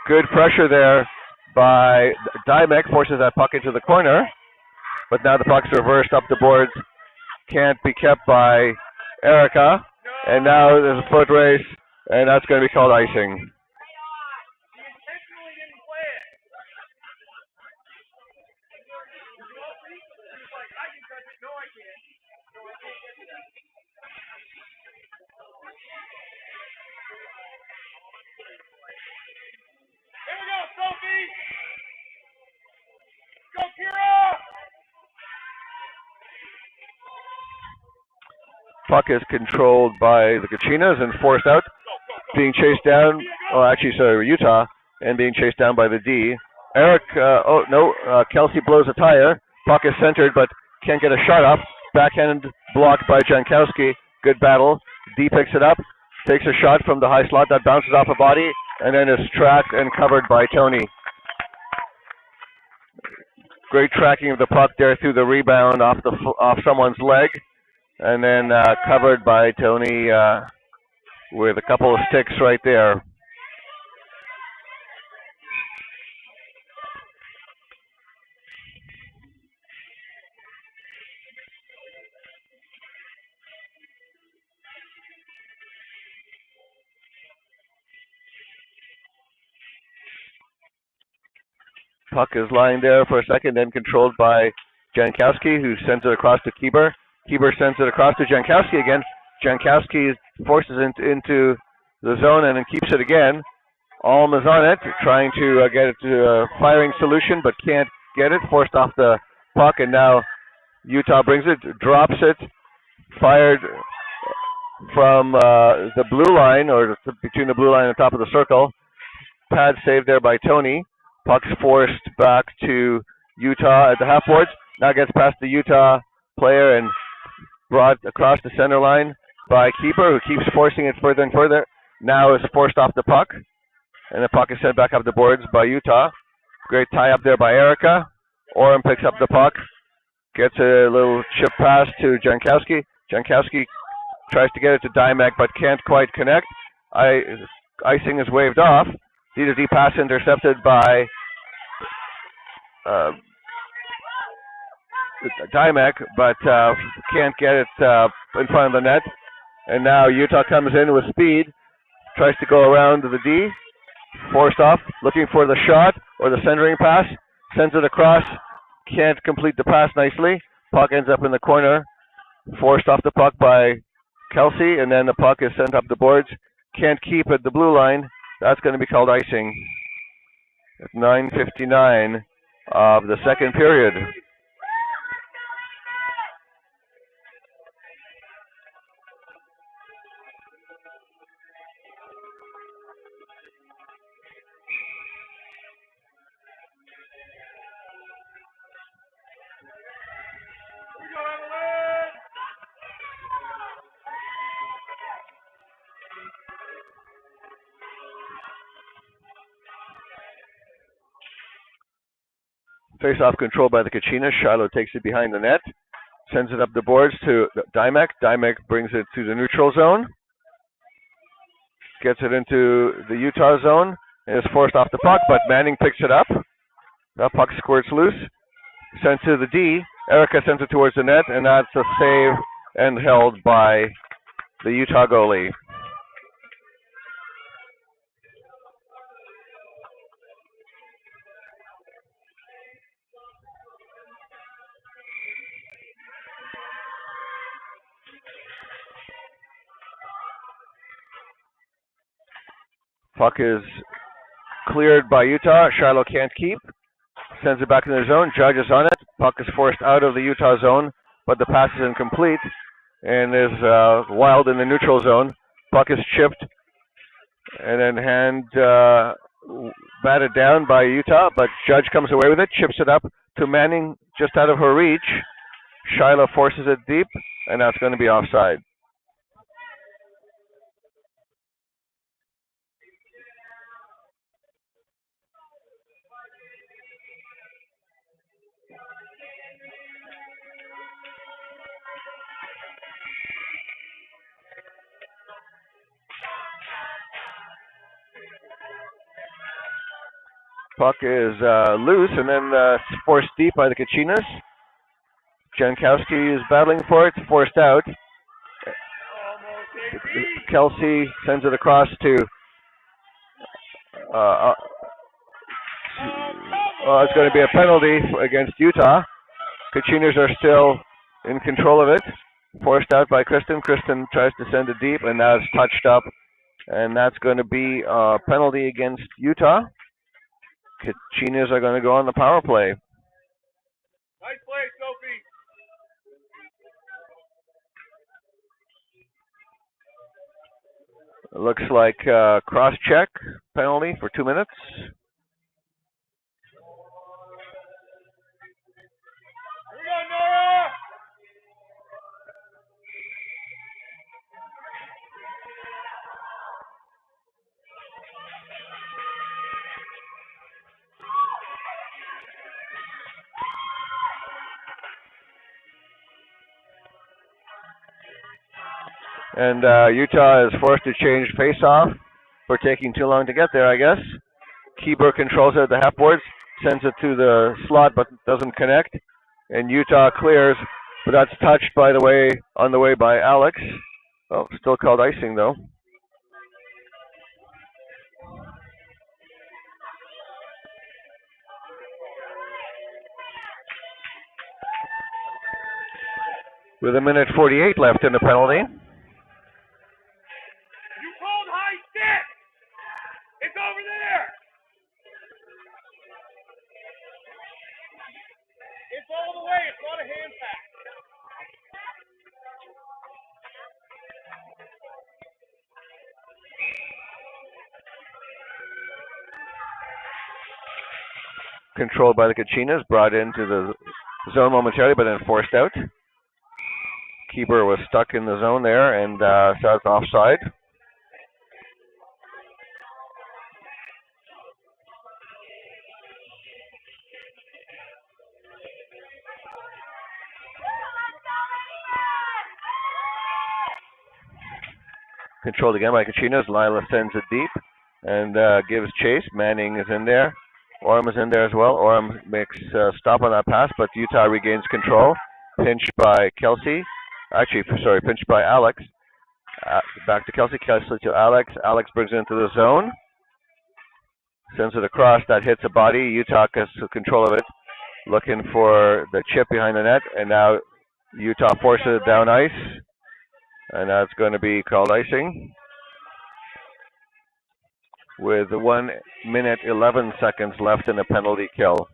Good pressure there by Dymek, forces that puck into the corner, but now the puck's reversed up the boards. Can't be kept by Erica, and now there's a foot race, and that's going to be called icing. Puck is controlled by the Kachinas and forced out, being chased down. Oh, actually, sorry, Utah, and being chased down by the D. Kelsey blows a tire. Puck is centered, but can't get a shot up. Backhand blocked by Jankowski. Good battle. D picks it up, takes a shot from the high slot that bounces off a body, and then is tracked and covered by Tony. Great tracking of the puck there through the rebound off someone's leg, and then covered by Tony with a couple of sticks right there. Puck is lying there for a second, then controlled by Jankowski, who sends it across to Keeber. Keeber sends it across to Jankowski again. Jankowski forces it into the zone and then keeps it again. Alm is on it, trying to get it to a firing solution, but can't get it. Forced off the puck, and now Utah brings it, drops it, fired from the blue line, or between the blue line and the top of the circle. Pad saved there by Tony. Puck's forced back to Utah at the half boards. Now gets past the Utah player and brought across the center line by Keeper, who keeps forcing it further and further. Now is forced off the puck, and the puck is sent back up the boards by Utah. Great tie up there by Erica. Orem picks up the puck, gets a little chip pass to Jankowski. Jankowski tries to get it to Dymek, but can't quite connect. Icing is waved off. D-to-D pass intercepted by Dymek, but can't get it in front of the net. And now Utah comes in with speed, tries to go around the D, forced off, looking for the shot or the centering pass, sends it across can't complete the pass nicely. Puck ends up in the corner, forced off the puck by Kelsey, and then the puck is sent up the boards. Can't keep at the blue line. That's going to be called icing. At 9:59 of the second period. Face-off control by the Kachinas. Shiloh takes it behind the net, sends it up the boards to Dymek. Dymek brings it to the neutral zone, gets it into the Utah zone, and is forced off the puck, but Manning picks it up. The puck squirts loose, sent to the D. Erica sends it towards the net, and that's a save and held by the Utah goalie. Puck is cleared by Utah. Shiloh can't keep. Sends it back in the zone. Judge is on it. Puck is forced out of the Utah zone, but the pass is incomplete and is wild in the neutral zone. Puck is chipped and then batted down by Utah, but Judge comes away with it, chips it up to Manning just out of her reach. Shiloh forces it deep, and that's going to be offside. Puck is loose and then forced deep by the Kachinas. Jankowski is battling for it, forced out. Kelsey sends it across to. It's going to be a penalty against Utah. Kachinas are still in control of it. Forced out by Kristen. Kristen tries to send it deep, and now it's touched up. And that's going to be a penalty against Utah. Kachinas are going to go on the power play. Nice play, Sophie. It looks like cross-check penalty for 2 minutes. Here we go, Nora. And Utah is forced to change face-off for taking too long to get there, I guess. Kieber controls it at the half boards, sends it to the slot, but doesn't connect. And Utah clears, but that's touched on the way by Alex. Oh, still called icing though. With 1:48 left in the penalty. It's over there! It's all the way, it's not a hand pass. Controlled by the Kachinas, brought into the zone momentarily, but then forced out. Kieber was stuck in the zone there, and so it's offside. Controlled again by Kachinas. Lila sends it deep and gives chase. Manning is in there. Orem is in there as well. Orem makes a stop on that pass, but Utah regains control. Pinched by Kelsey. Pinched by Alex. Back to Kelsey. Kelsey to Alex. Alex brings it into the zone. Sends it across. That hits a body. Utah has control of it. looking for the chip behind the net, and now Utah forces it down ice, and that's going to be called icing with 1 minute 11 seconds left in the penalty kill.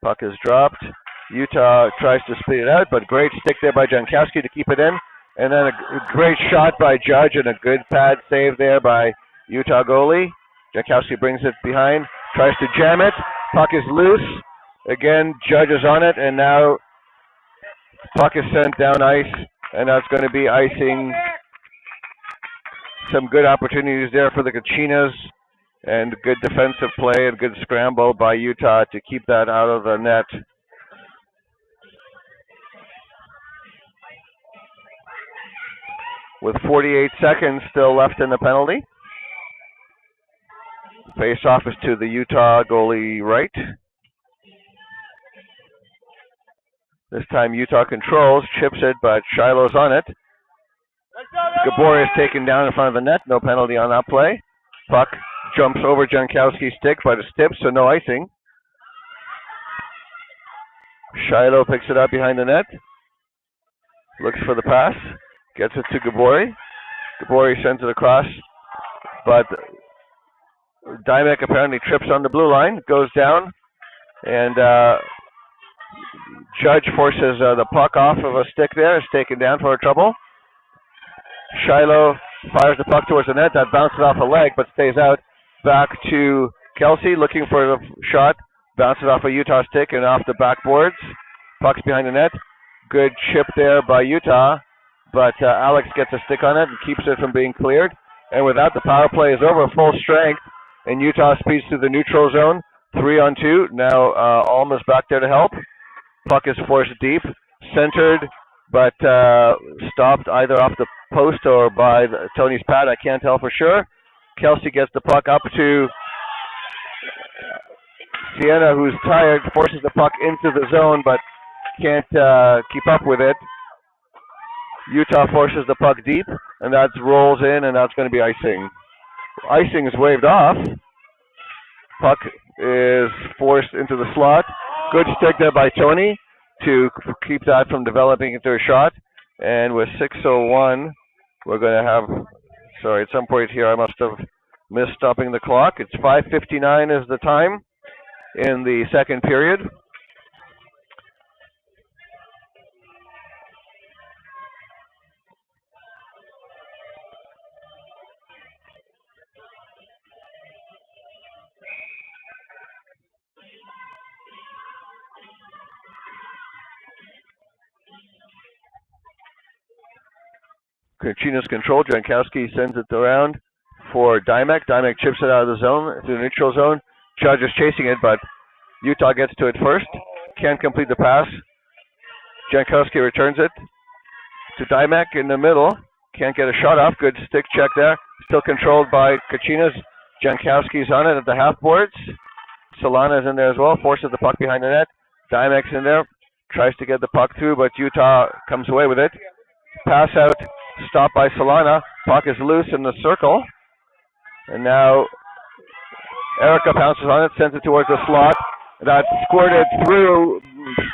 Puck is dropped. Utah tries to speed it out, but great stick there by Jankowski to keep it in. And then a great shot by Judge and a good pad save there by Utah goalie. Jankowski brings it behind, tries to jam it. Puck is loose. Again, Judge is on it, and now puck is sent down ice, and that's going to be icing. Some good opportunities there for the Kachinas, and good defensive play and good scramble by Utah to keep that out of the net. With 48 seconds still left in the penalty. Face-off is to the Utah goalie right. This time Utah controls, chips it, but Shiloh's on it. Gabor is taken down in front of the net, no penalty on that play. Puck jumps over Jankowski's stick, but it's tipped, so no icing. Shiloh picks it up behind the net. Looks for the pass. Gets it to Gabori. Gabori sends it across, but Dymek apparently trips on the blue line, goes down, and Judge forces the puck off of a stick there, is taken down for trouble. Shiloh fires the puck towards the net, that bounces off a leg but stays out. Back to Kelsey, looking for the shot, bounces off a Utah stick and off the backboards. Puck's behind the net. Good chip there by Utah, but Alex gets a stick on it and keeps it from being cleared. And with that, the power play is over full strength, and Utah speeds through the neutral zone. 3-on-2. Now Alma's back there to help. Puck is forced deep, centered, but stopped either off the post or by Tony's pad. I can't tell for sure. Kelsey gets the puck up to Sienna, who's tired, forces the puck into the zone, but can't keep up with it. Utah forces the puck deep, and that rolls in, and that's going to be icing. Icing is waved off. Puck is forced into the slot. Good stick there by Tony to keep that from developing into a shot. And with 6:01, we're going to have, sorry, at some point here I must have missed stopping the clock. It's 5:59 is the time in the second period. Kachinas control. Jankowski sends it around for Dymek. Dymek chips it out of the zone, through the neutral zone. Judge is chasing it, but Utah gets to it first. Can't complete the pass. Jankowski returns it to Dymek in the middle. Can't get a shot off. Good stick check there. Still controlled by Kachinas. Jankowski's on it at the half boards. Solana's in there as well. Forces the puck behind the net. Dymek's in there. Tries to get the puck through, but Utah comes away with it. Pass out. Stopped by Solana. Puck is loose in the circle. And now Erica pounces on it, sends it towards the slot. That squirted through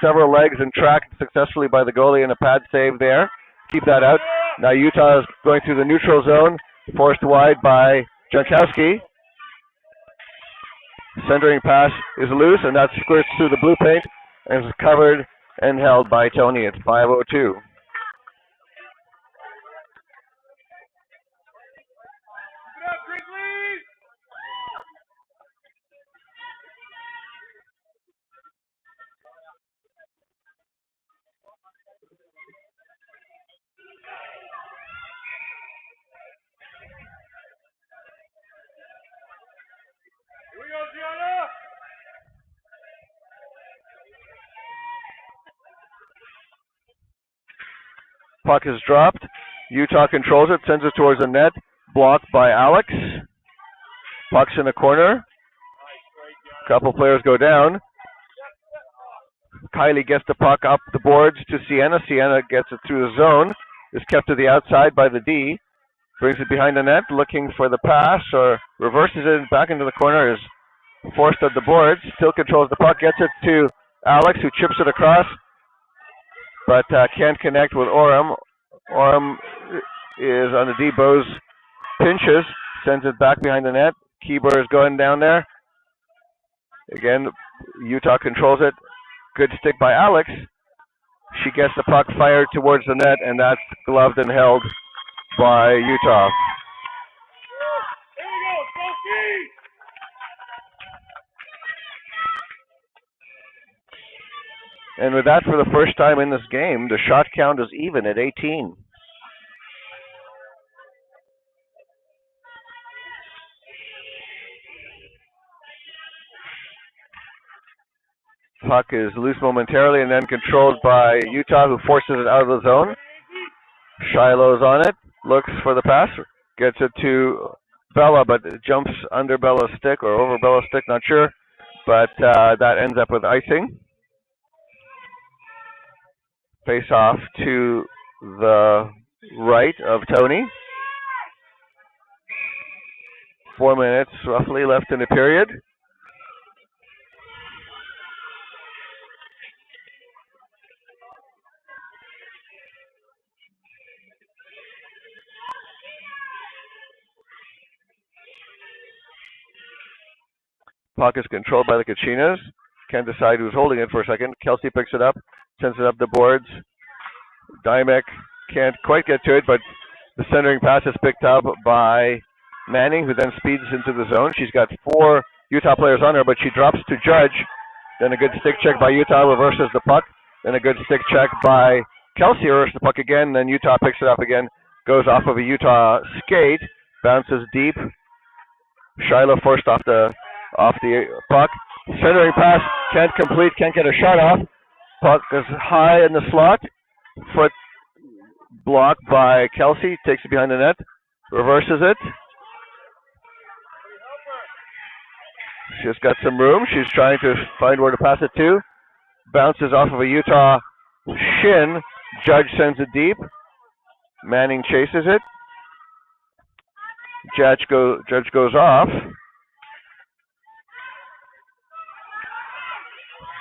several legs and tracked successfully by the goalie in a pad save there. Keep that out. Now Utah is going through the neutral zone, forced wide by Jankowski. Centering pass is loose, and that squirts through the blue paint and is covered and held by Tony at 5:02. Puck is dropped. Utah controls it, sends it towards the net. blocked by Alex. Puck's in the corner. Couple players go down. Kylie gets the puck up the boards to Sienna. Sienna gets it through the zone. Is kept to the outside by the D. Brings it behind the net, looking for the pass, or reverses it back into the corner. Is forced at the boards. Still controls the puck. Gets it to Alex, who chips it across, but can't connect with Orem. Orem is on the D. Bose pinches, sends it back behind the net. Keeber is going down there. Again, Utah controls it. Good stick by Alex. She gets the puck fired towards the net, and that's gloved and held by Utah. And with that, for the first time in this game, the shot count is even at 18. Puck is loose momentarily and then controlled by Utah, who forces it out of the zone. Shiloh's on it, looks for the pass, gets it to Bella, but it jumps under Bella's stick or over Bella's stick, not sure. But that ends up with icing. Face off to the right of Tony. 4 minutes roughly left in the period. Puck is controlled by the Kachinas. Can't decide who's holding it for a second. Kelsey picks it up, sends it up the boards. Dymek can't quite get to it, but the centering pass is picked up by Manning, who then speeds into the zone. She's got 4 Utah players on her, but she drops to Judge. Then a good stick check by Utah, reverses the puck. Then a good stick check by Kelsey, reverses the puck again. Then Utah picks it up again, goes off of a Utah skate, bounces deep. Shiloh forced off the puck. Centering pass, can't complete, can't get a shot off. Puck is high in the slot. Foot blocked by Kelsey, takes it behind the net, reverses it. She's got some room. She's trying to find where to pass it to. Bounces off of a Utah shin. Judge sends it deep. Manning chases it. Judge goes off.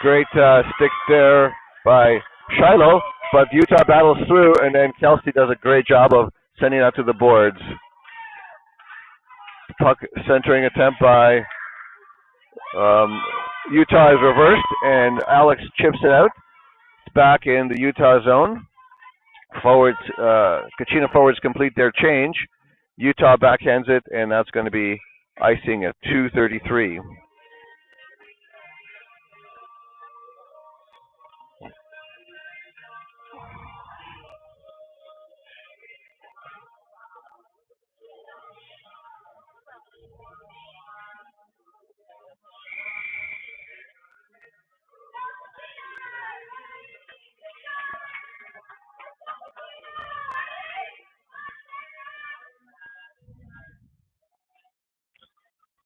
Great stick there by Shiloh, but Utah battles through, and then Kelsey does a great job of sending it out to the boards. Puck centering attempt by Utah is reversed, and Alex chips it out. It's back in the Utah zone. Forwards, Kachina forwards complete their change. Utah backhands it, and that's going to be icing at 2:33.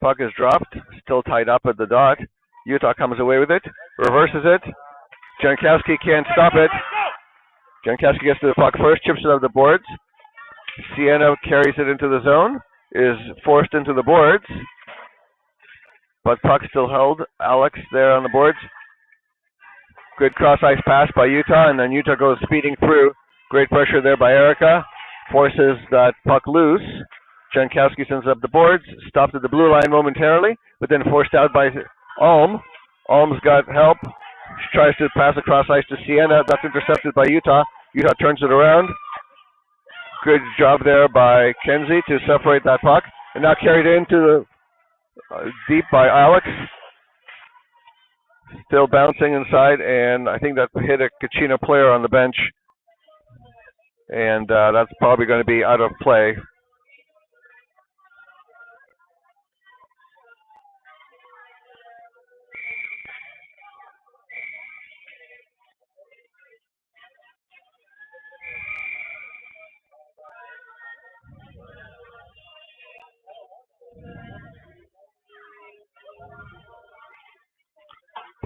Puck is dropped, still tied up at the dot. Utah comes away with it, reverses it. Jankowski can't stop it. Jankowski gets to the puck first, chips it out of the boards. Sienna carries it into the zone, is forced into the boards, but puck still held. Alex there on the boards. Good cross-ice pass by Utah, and then Utah goes speeding through. Great pressure there by Erica. Forces that puck loose. Jankowski sends up the boards, stopped at the blue line momentarily, but then forced out by Alm. Alm's got help. She tries to pass across ice to Sienna. That's intercepted by Utah. Utah turns it around. Good job there by Kenzie to separate that puck. And now carried into the deep by Alex. Still bouncing inside, and I think that hit a Kachina player on the bench. And that's probably going to be out of play.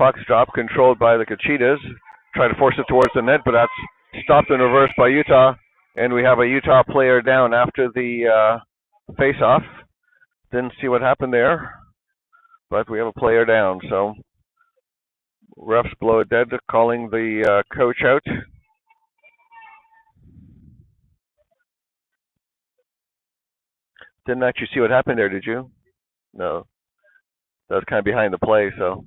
Puck's drop controlled by the Kachinas. Try to force it towards the net, but that's stopped and reversed by Utah. And we have a Utah player down after the face-off. Didn't see what happened there, but we have a player down. So refs blow it dead, calling the coach out. Didn't actually see what happened there, did you? No. That was kind of behind the play, so.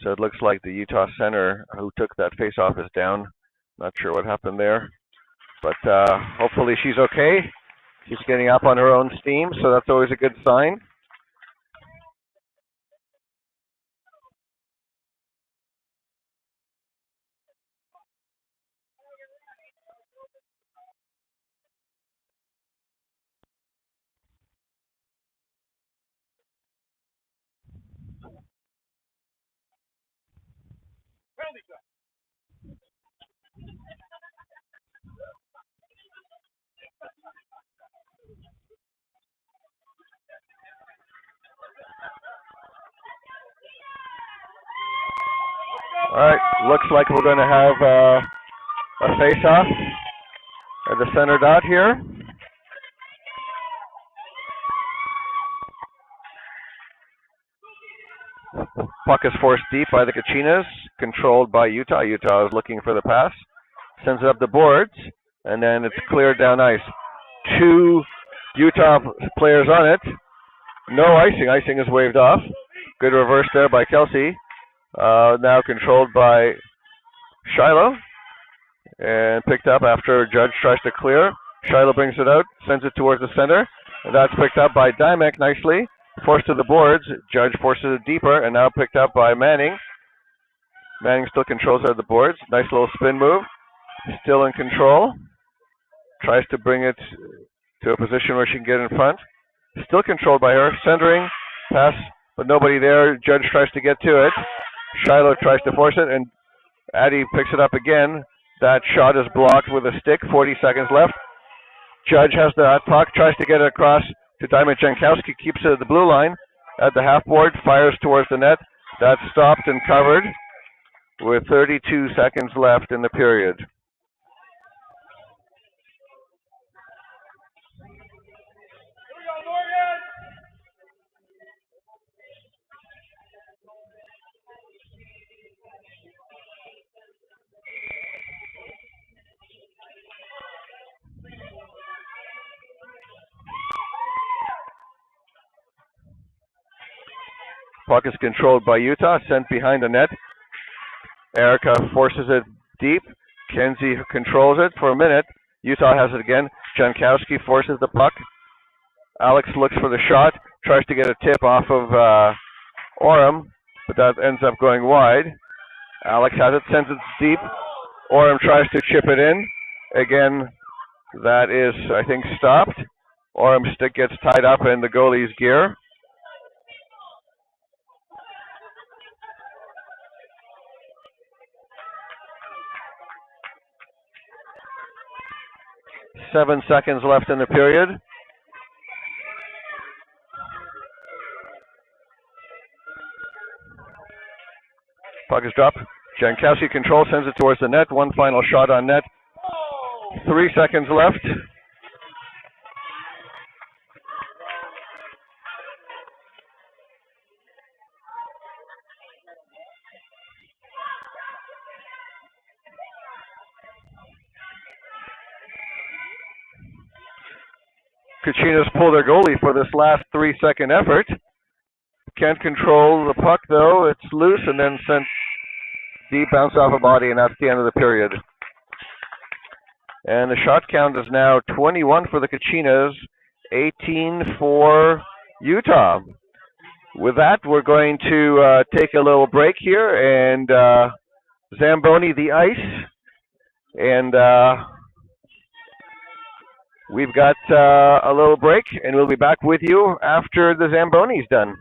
So it looks like the Utah center who took that face-off is down. Not sure what happened there, but hopefully she's okay. She's getting up on her own steam, so that's always a good sign. All right, looks like we're going to have a face-off at the center dot here. Puck is forced deep by the Kachinas, controlled by Utah. Utah is looking for the pass, sends it up the boards, and then it's cleared down ice. 2 Utah players on it. No icing. Icing is waved off. Good reverse there by Kelsey. Now controlled by Shiloh, and picked up after Judge tries to clear. Shiloh brings it out, sends it towards the center. And that's picked up by Dymek nicely. Forced to the boards. Judge forces it deeper, and now picked up by Manning. Manning still controls it at the boards. Nice little spin move. Still in control. Tries to bring it to a position where she can get in front. Still controlled by her. Centering. Pass, but nobody there. Judge tries to get to it. Shiloh tries to force it, and Addy picks it up again. That shot is blocked with a stick. 40 seconds left. Judge has the puck, tries to get it across to Diamond Jankowski, keeps it at the blue line at the half board, fires towards the net. That's stopped and covered with 32 seconds left in the period. Puck is controlled by Utah, sent behind the net. Erica forces it deep. Kenzie controls it for a minute. Utah has it again. Jankowski forces the puck. Alex looks for the shot, tries to get a tip off of Orem, but that ends up going wide. Alex has it, sends it deep. Orem tries to chip it in. Again, that is, I think, stopped. Orem's stick gets tied up in the goalie's gear. Seven seconds left in the period. Puck is dropped. Jankowski controls, sends it towards the net. One final shot on net. 3 seconds left. Kachinas pull their goalie for this last 3-second effort. Can't control the puck though. It's loose and then sent deep, bounce off a body, and that's the end of the period. And the shot count is now 21 for the Kachinas, 18 for Utah. With that, we're going to take a little break here and Zamboni the ice. And we've got a little break, and we'll be back with you after the Zamboni's done.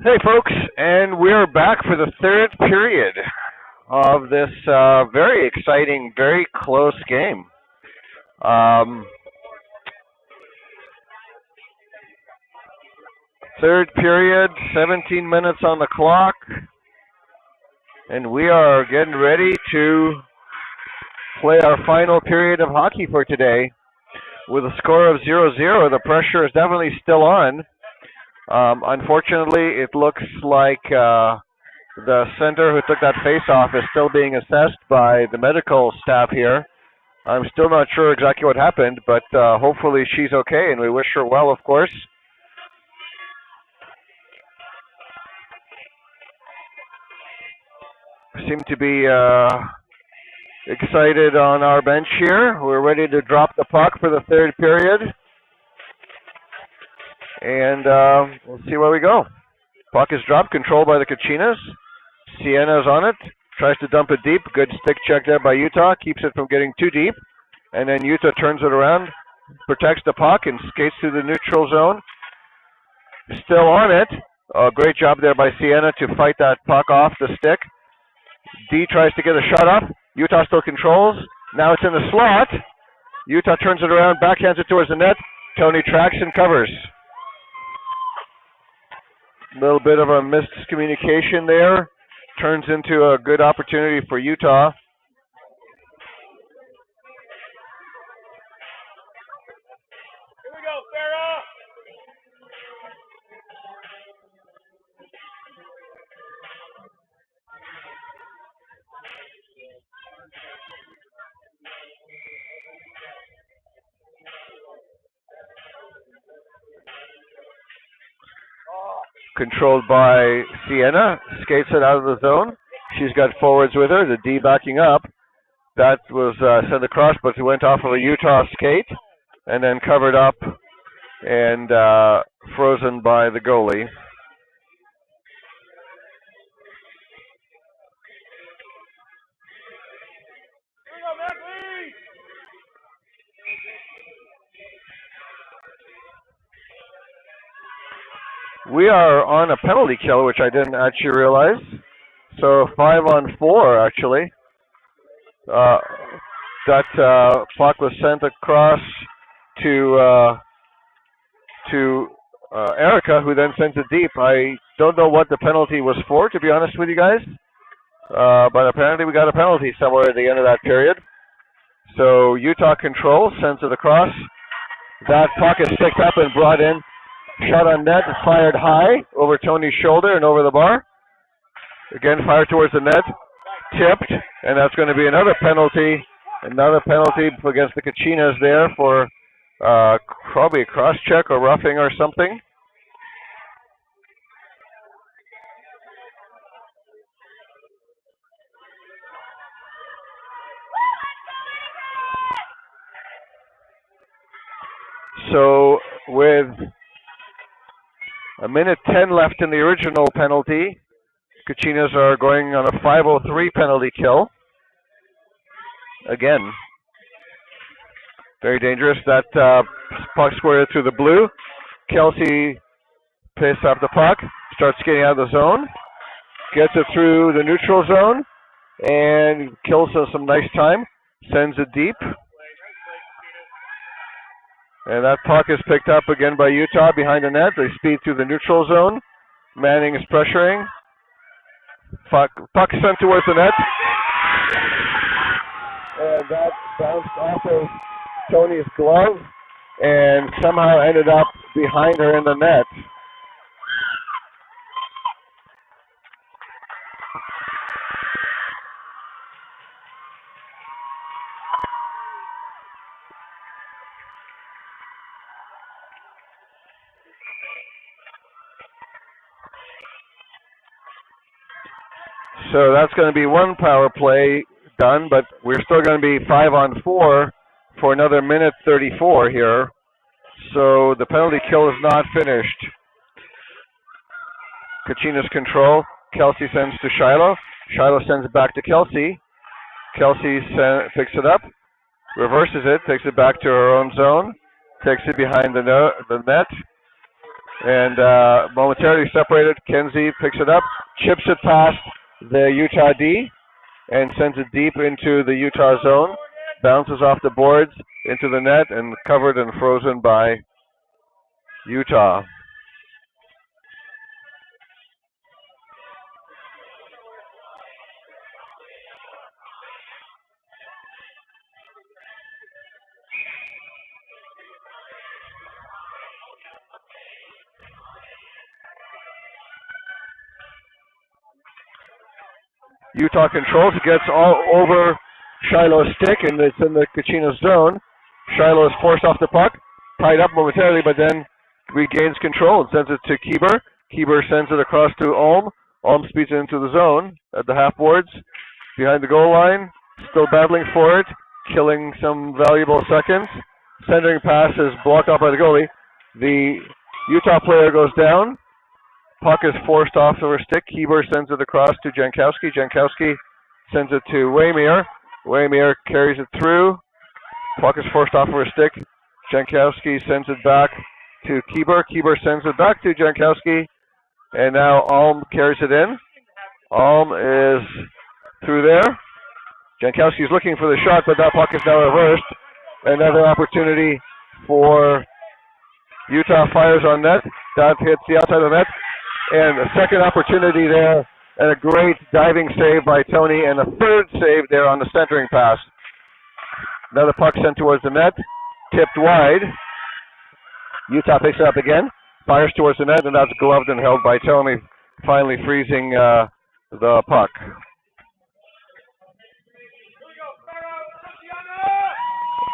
Hey, folks, and we're back for the third period of this very exciting, very close game. Um, Third period, 17 minutes on the clock, and we are getting ready to play our final period of hockey for today. With a score of 0-0, the pressure is definitely still on. Unfortunately, it looks like the center who took that face-off is still being assessed by the medical staff here. I'm still not sure exactly what happened, but hopefully she's okay, and we wish her well, of course. Seem to be excited on our bench here. We're ready to drop the puck for the third period, and we'll see where we go. Puck is dropped, controlled by the Kachinas. Siena's on it, tries to dump it deep. Good stick check there by Utah, keeps it from getting too deep. And then Utah turns it around, protects the puck, and skates through the neutral zone. Still on it. Great job there by Siena to fight that puck off the stick. D tries to get a shot up. Utah still controls. Now it's in the slot. Utah turns it around, backhands it towards the net. Tony tracks and covers. A little bit of a miscommunication there. Turns into a good opportunity for Utah. Here we go, Sarah. Controlled by Siena, skates it out of the zone. She's got forwards with her, the D backing up. That was sent across, but it went off of a Utah skate and then covered up and frozen by the goalie. Here we go, Mackley. We are on a penalty kill, which I didn't actually realize. So 5-on-4, actually. That puck was sent across to Erica, who then sent it deep. I don't know what the penalty was for, to be honest with you guys. But apparently we got a penalty somewhere at the end of that period. So Utah control, sends it across. That puck is picked up and brought in. Shot on net, fired high over Tony's shoulder and over the bar. Again, fired towards the net, tipped, and that's going to be another penalty. Another penalty against the Kachinas there for probably a cross-check or roughing or something. So with a minute 10 left in the original penalty, Kachinas are going on a 5:03 penalty kill. Again, very dangerous. That puck squared through the blue. Kelsey picks up the puck, starts skating out of the zone, gets it through the neutral zone, and kills some nice time. Sends it deep. And that puck is picked up again by Utah behind the net. They speed through the neutral zone. Manning is pressuring. Puck sent towards the net. And that bounced off of Tony's glove and somehow ended up behind her in the net. So that's going to be one power play done, but we're still going to be 5-on-4 for another minute 34 here. So the penalty kill is not finished. Kachinas control. Kelsey sends to Shiloh. Shiloh sends it back to Kelsey. Kelsey picks it up, reverses it, takes it back to her own zone, takes it behind the net. And momentarily separated. Kenzie picks it up, chips it past the Utah D, and sends it deep into the Utah zone. Bounces off the boards into the net and covered and frozen by Utah. Utah controls, gets all over Shiloh's stick, and it's in the Kachinas zone. Shiloh is forced off the puck, tied up momentarily, but then regains control and sends it to Kieber. Kieber sends it across to Ulm. Ulm speeds it into the zone at the half boards, behind the goal line, still battling for it, killing some valuable seconds. Centering pass is blocked off by the goalie. The Utah player goes down. Puck is forced off of her stick. Kieber sends it across to Jankowski. Jankowski sends it to Waymere. Waymere carries it through. Puck is forced off of her stick. Jankowski sends it back to Kieber. Kieber sends it back to Jankowski. And now Ulm carries it in. Ulm is through there. Jankowski is looking for the shot, but that puck is now reversed. Another opportunity for Utah fires on net. That hits the outside of the net. And a second opportunity there, and a great diving save by Tony, and a third save there on the centering pass. Another puck sent towards the net, tipped wide. Utah picks it up again, fires towards the net, and that's gloved and held by Tony, finally freezing the puck.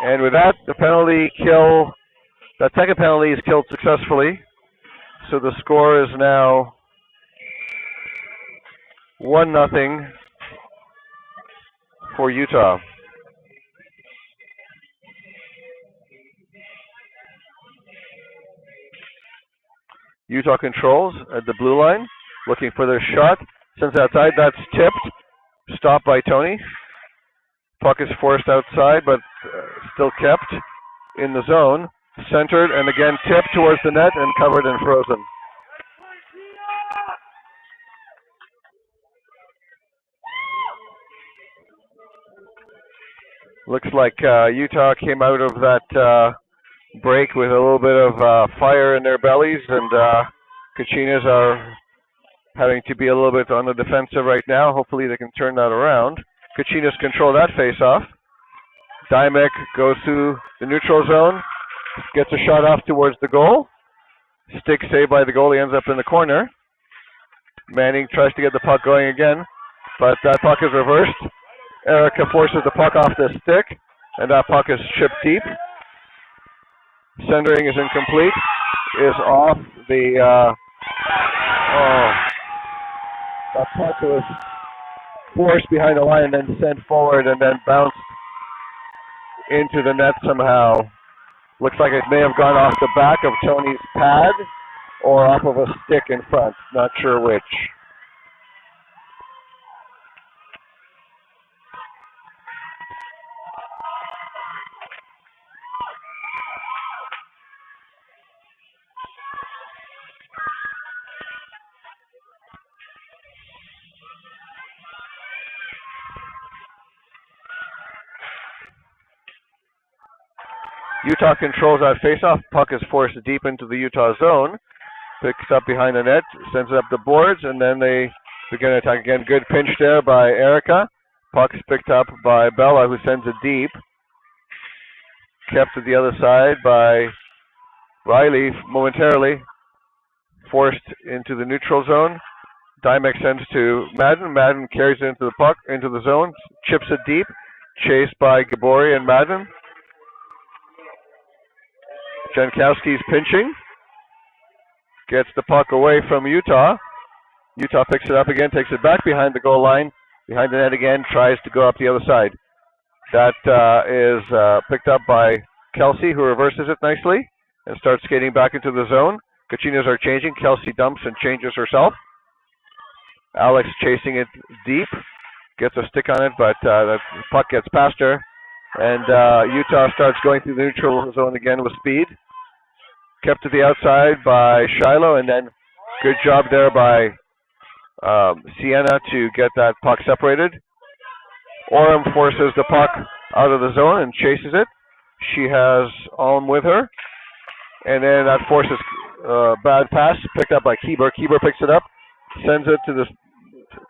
And with that, the penalty kill, that second penalty is killed successfully. So the score is now 1-0 for Utah. Utah controls at the blue line, looking for their shot. Sends outside, that's tipped. Stopped by Tony. Puck is forced outside, but still kept in the zone. Centered and again tipped towards the net and covered and frozen. Looks like Utah came out of that break with a little bit of fire in their bellies, and Kachinas are having to be a little bit on the defensive right now. Hopefully they can turn that around. Kachinas control that face-off. Dymek goes to the neutral zone. Gets a shot off towards the goal. Stick saved by the goalie, ends up in the corner. Manning tries to get the puck going again, but that puck is reversed. Erica forces the puck off the stick, and that puck is chipped deep. Centering is incomplete. Is off the. That puck was forced behind the line and then sent forward and then bounced into the net somehow. Looks like it may have gone off the back of Tony's pad or off of a stick in front. Not sure which. Utah controls that faceoff. Puck is forced deep into the Utah zone. Picks up behind the net, sends it up the boards, and then they begin to attack again. Good pinch there by Erica. Puck's picked up by Bella, who sends it deep. Kept to the other side by Riley momentarily. Forced into the neutral zone. Dymek sends to Madden. Madden carries it into the puck, into the zone. Chips it deep. Chased by Gabori and Madden. Jankowski's pinching. Gets the puck away from Utah. Utah picks it up again, takes it back behind the goal line. Behind the net again, tries to go up the other side. That is picked up by Kelsey, who reverses it nicely and starts skating back into the zone. Kachinas are changing. Kelsey dumps and changes herself. Alex chasing it deep. Gets a stick on it, but the puck gets past her. And Utah starts going through the neutral zone again with speed. Kept to the outside by Shiloh, and then good job there by Sienna to get that puck separated. Orem forces the puck out of the zone and chases it. She has Alm with her, and then that forces bad pass picked up by Keeber. Keeber picks it up, sends it to the,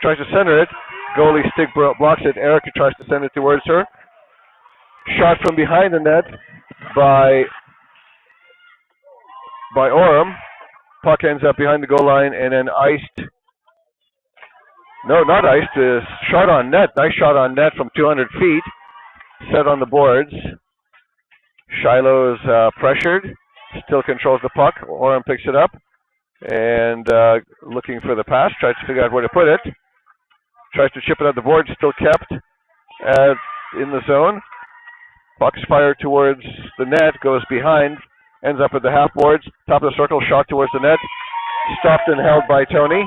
tries to center it. Goalie stick blocks it. Erica tries to send it towards her. Shot from behind the net by Orem. Puck ends up behind the goal line and then iced. No, not iced. Shot on net. Nice shot on net from 200 feet. Set on the boards. Shiloh is pressured. Still controls the puck. Orem picks it up and looking for the pass. Tries to figure out where to put it. Tries to chip it at the board. Still kept in the zone. Puck's fired towards the net. Goes behind. Ends up at the half boards. Top of the circle. Shot towards the net. Stopped and held by Tony.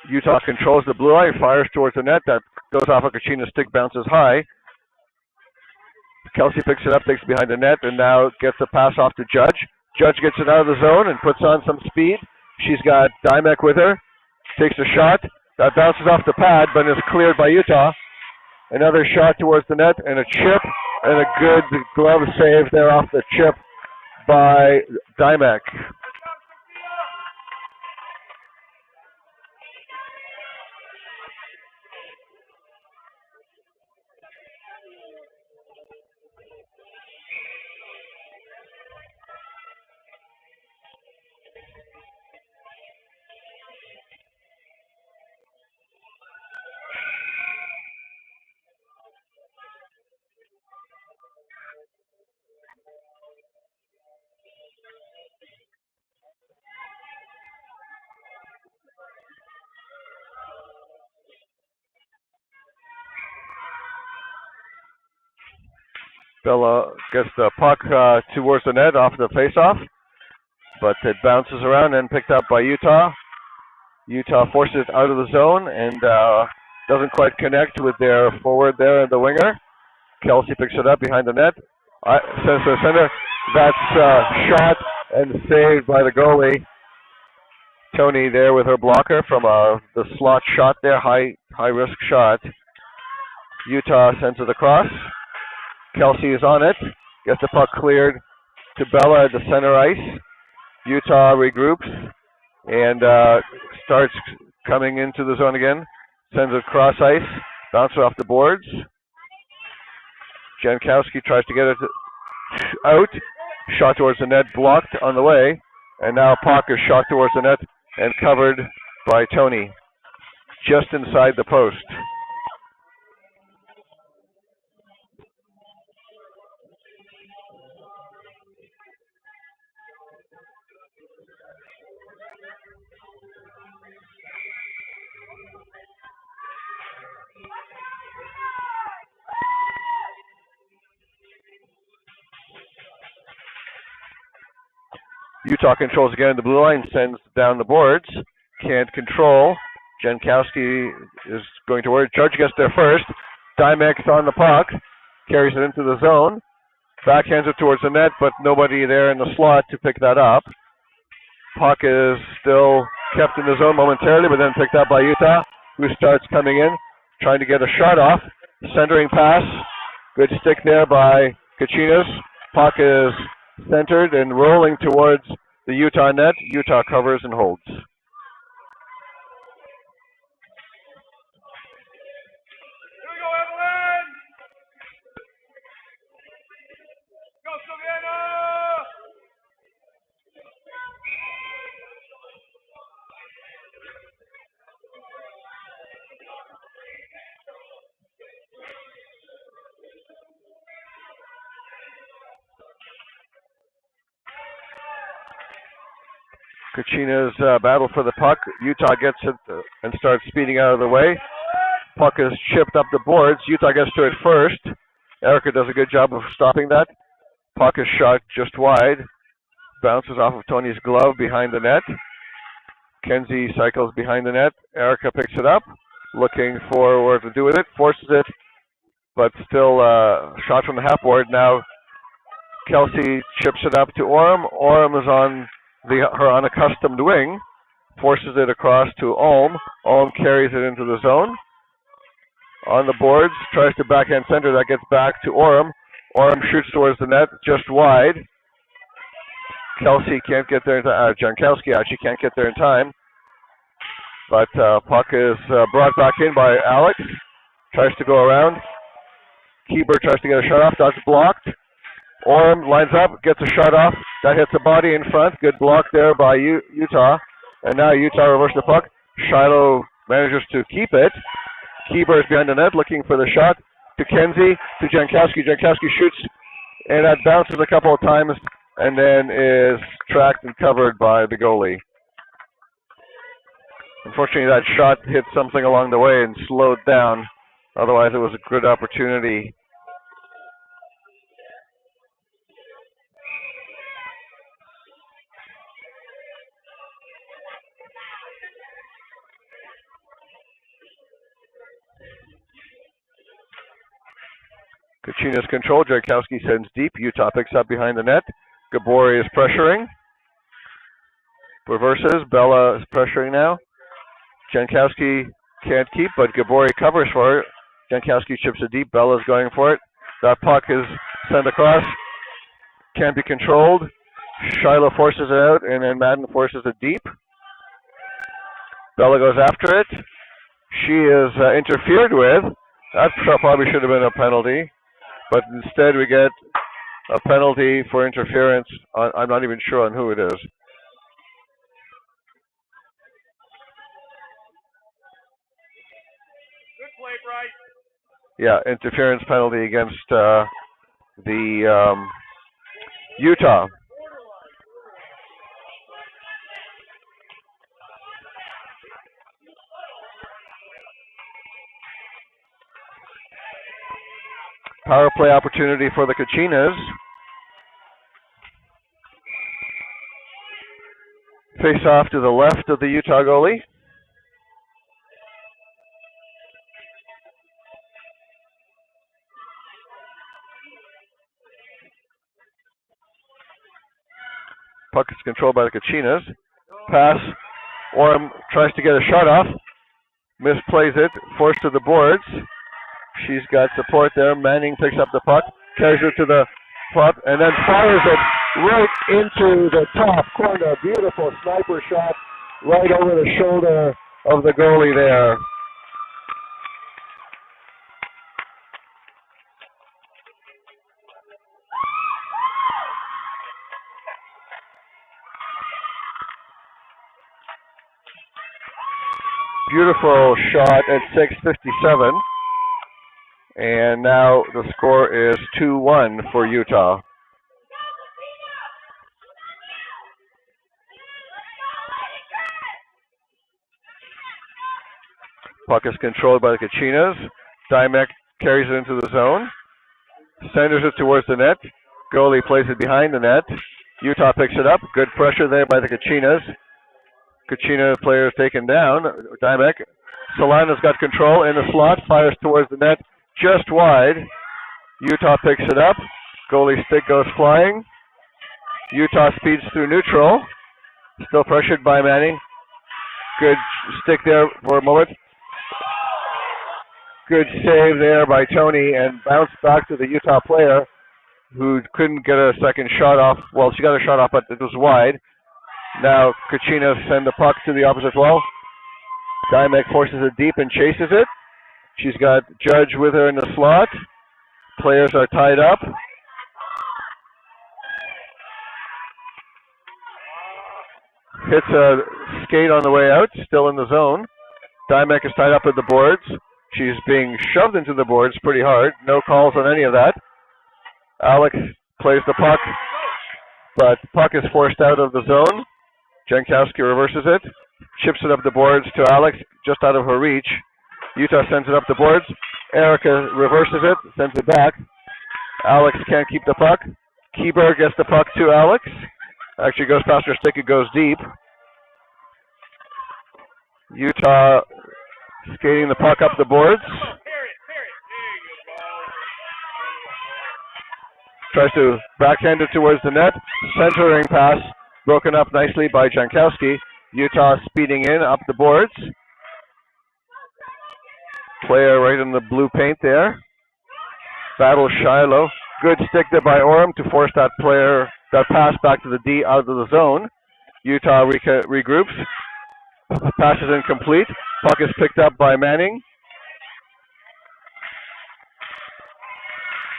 Utah controls the blue line, fires towards the net. That goes off a Kachinas stick, bounces high. Kelsey picks it up, takes it behind the net, and now gets a pass off to Judge. Judge gets it out of the zone and puts on some speed. She's got Dymek with her. Takes a shot. That bounces off the pad, but is cleared by Utah. Another shot towards the net, and a chip, and a good glove save there off the chip by Dymek. Bella gets the puck towards the net off the faceoff, but it bounces around and picked up by Utah. Utah forces it out of the zone and doesn't quite connect with their forward there, the winger. Kelsey picks it up behind the net. Sends to the center. That's shot and saved by the goalie. Tony there with her blocker from the slot shot there, high risk shot. Utah sends it across. Kelsey is on it. Gets the puck cleared to Bella at the center ice. Utah regroups and starts coming into the zone again. Sends it cross ice. Bounces off the boards. Jankowski tries to get it out. Shot towards the net, blocked on the way. And now puck is shot towards the net and covered by Tony. Just inside the post. Utah controls again the blue line, sends down the boards. Can't control. Jankowski is going to work. Judge gets there first. Dymex on the puck. Carries it into the zone. Backhands it towards the net, but nobody there in the slot to pick that up. Puck is still kept in the zone momentarily, but then picked up by Utah, who starts coming in, trying to get a shot off. Centering pass. Good stick there by Kachinas. Puck is centered and rolling towards the Utah net. Utah covers and holds. Kachinas battle for the puck. Utah gets it and starts speeding out of the way. Puck is chipped up the boards. Utah gets to it first. Erica does a good job of stopping that. Puck is shot just wide. Bounces off of Tony's glove behind the net. Kenzie cycles behind the net. Erica picks it up, looking for what to do with it. Forces it, but still shot from the half board. Now Kelsey chips it up to Orem. Orem is on her unaccustomed wing. Forces it across to Ulm. Ulm carries it into the zone. On the boards, tries to backhand center. That gets back to Orem. Orem shoots towards the net, just wide. Kelsey can't get there. Jankowski actually can't get there in time. But puck is brought back in by Alex. Tries to go around. Keeper tries to get a shot off. That's blocked. Orem lines up, gets a shot off. That hits the body in front. Good block there by Utah. And now Utah reverses the puck. Shiloh manages to keep it. Keeper is behind the net looking for the shot. To Kenzie, to Jankowski. Jankowski shoots, and that bounces a couple of times and then is tracked and covered by the goalie. Unfortunately, that shot hit something along the way and slowed down. Otherwise, it was a good opportunity. Kachinas control. Jankowski sends deep. Utah picks up behind the net. Gabori is pressuring. Reverses. Bella is pressuring now. Jankowski can't keep, but Gabori covers for it. Jankowski chips it deep. Bella's going for it. That puck is sent across. Can't be controlled. Shiloh forces it out, and then Madden forces it deep. Bella goes after it. She is interfered with. That probably should have been a penalty. But instead we get a penalty for interference. I'm not even sure on who it is. Good play, Bryce. Yeah, interference penalty against the Utah. Power play opportunity for the Kachinas. Face off to the left of the Utah goalie. Puck is controlled by the Kachinas. Pass. Orem tries to get a shot off. Misplays it. Forced to the boards. She's got support there. Manning picks up the puck, carries it to the puck, and then fires it right into the top corner. Beautiful sniper shot right over the shoulder of the goalie there. Beautiful shot at 6:57. And now the score is 2-1 for Utah. Puck is controlled by the Kachinas. Dymek carries it into the zone. Senders it towards the net. Goalie plays it behind the net. Utah picks it up. Good pressure there by the Kachinas. Kachina players taken down. Dymek. Solana's got control in the slot. Fires towards the net. Just wide. Utah picks it up. Goalie stick goes flying. Utah speeds through neutral. Still pressured by Manning. Good stick there for a moment. Good save there by Tony and bounced back to the Utah player who couldn't get a second shot off. Well, she got a shot off, but it was wide. Now Kachina send the puck to the opposite wall. Dymek forces it deep and chases it. She's got Judge with her in the slot. Players are tied up. Hits a skate on the way out, still in the zone. Dymek is tied up at the boards. She's being shoved into the boards pretty hard. No calls on any of that. Alex plays the puck, but the puck is forced out of the zone. Jankowski reverses it, chips it up the boards to Alex, just out of her reach. Utah sends it up the boards. Erica reverses it, sends it back. Alex can't keep the puck. Kieber gets the puck to Alex. Actually goes past her stick, it goes deep. Utah skating the puck up the boards. Tries to backhand it towards the net. Centering pass broken up nicely by Jankowski. Utah speeding in up the boards. Player right in the blue paint there. Battle Shiloh. Good stick there by Orem to force that pass back to the D out of the zone. Utah regroups. Pass is incomplete. Puck is picked up by Manning.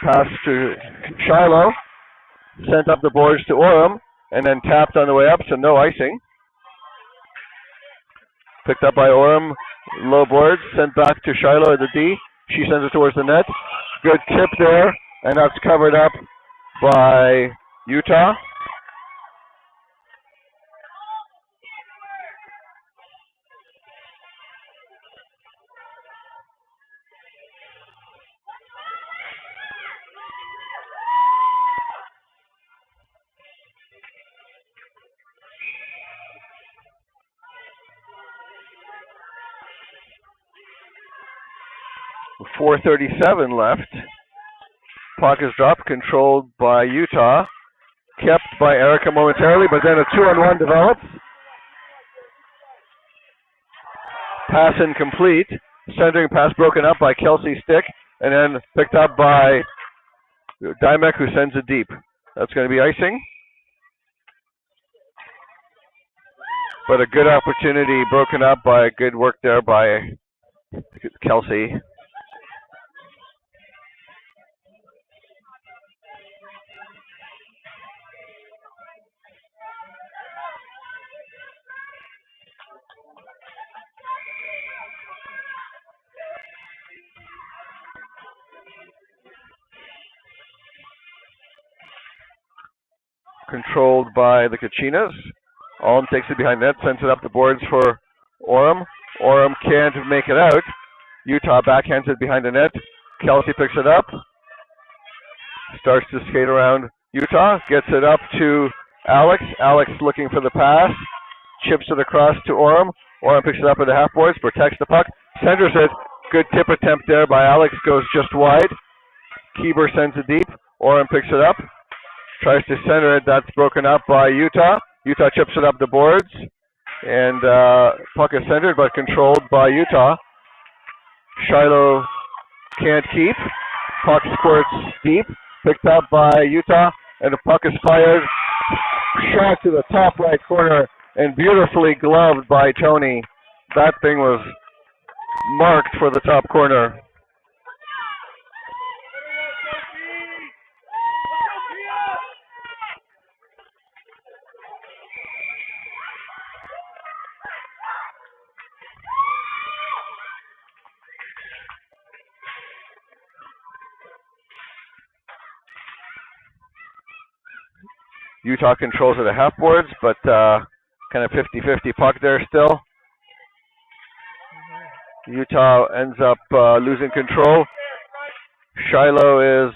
Pass to Shiloh. Sent up the boards to Orem. And then tapped on the way up, so no icing. Picked up by Orem. Low boards. Sent back to Shiloh at the D. She sends it towards the net. Good tip there. And that's covered up by Utah. .437 left. Puck is dropped, controlled by Utah. Kept by Erica momentarily, but then a 2-on-1 develops. Pass incomplete. Centering pass broken up by Kelsey's stick, and then picked up by Dymek, who sends it deep. That's going to be icing. But a good opportunity broken up by good work there by Kelsey. Controlled by the Kachinas. Alm takes it behind net, sends it up the boards for Orem. Orem can't make it out. Utah backhands it behind the net. Kelsey picks it up. Starts to skate around Utah. Gets it up to Alex. Alex looking for the pass. Chips it across to Orem. Orem picks it up at the half boards. Protects the puck. Centers it. Good tip attempt there by Alex. Goes just wide. Kieber sends it deep. Orem picks it up. Tries to center it. That's broken up by Utah. Utah chips it up the boards. And puck is centered but controlled by Utah. Shiloh can't keep. Puck squirts deep. Picked up by Utah. And the puck is fired. Shot to the top right corner. And beautifully gloved by Tony. That thing was marked for the top corner. Utah controls it at half boards, but kind of 50-50 puck there still. Utah ends up losing control. Shiloh is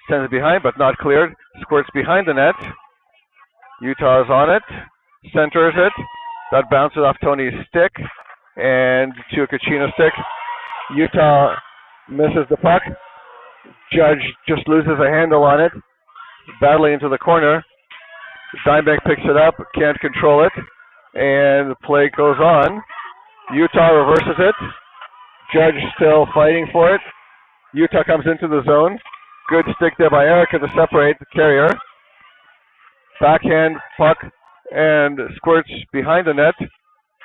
sends it behind, but not cleared. Squirts behind the net. Utah is on it. Centers it. That bounces off Tony's stick and to a Kachina stick. Utah misses the puck. Judge just loses a handle on it. Battling into the corner. Dimebag picks it up, can't control it, and the play goes on. Utah reverses it. Judge still fighting for it. Utah comes into the zone. Good stick there by Erica to separate the carrier. Backhand, puck, and squirts behind the net.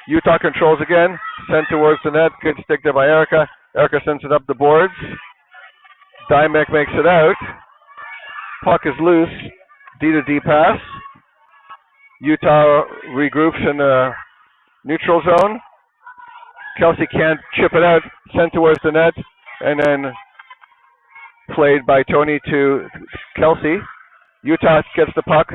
Utah controls again, sent towards the net. Good stick there by Erica. Erica sends it up the boards. Dimebag makes it out. Puck is loose. D to D pass. Utah regroups in the neutral zone. Kelsey can't chip it out. Sent towards the net. And then played by Tony to Kelsey. Utah gets the puck.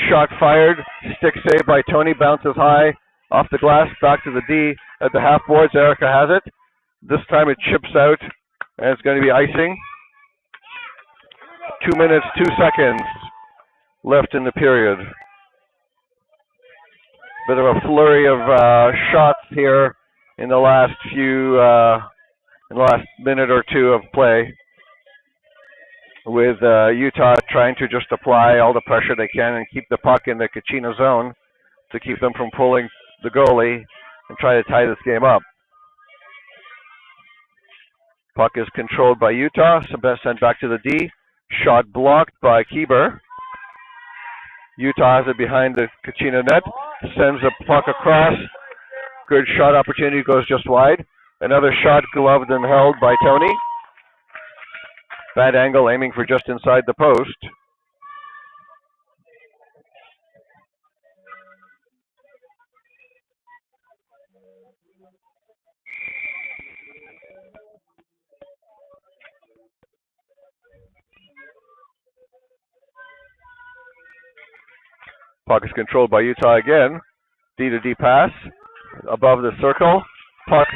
Shot fired. Stick saved by Tony. Bounces high off the glass. Back to the D at the half boards. Erica has it. This time it chips out, and it's going to be icing. 2 minutes, 2 seconds left in the period. Bit of a flurry of shots here in the last in the last minute or two of play, with Utah trying to just apply all the pressure they can and keep the puck in the Kachina zone to keep them from pulling the goalie and try to tie this game up. Puck is controlled by Utah. Sent back to the D. Shot blocked by Kieber. Utah has it behind the Kachina net. Sends the puck across. Good shot opportunity, goes just wide. Another shot gloved and held by Tony. Bad angle, aiming for just inside the post. Puck is controlled by Utah again. D to D pass. Above the circle. Puck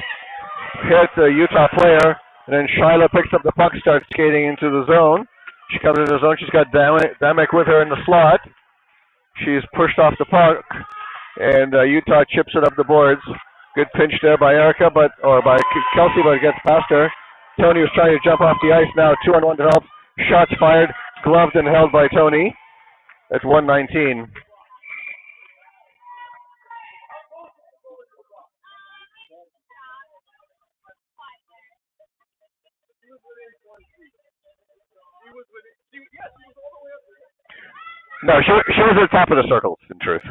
hits a Utah player, and then Shyla picks up the puck, starts skating into the zone. She comes into the zone. She's got Damek with her in the slot. She's pushed off the puck, and Utah chips it up the boards. Good pinch there by Erica, by Kelsey, but it gets past her. Tony was trying to jump off the ice now. 2-on-1 to help. Shots fired, gloved and held by Tony. That's 1:19. No, she was at the top of the circle, in truth.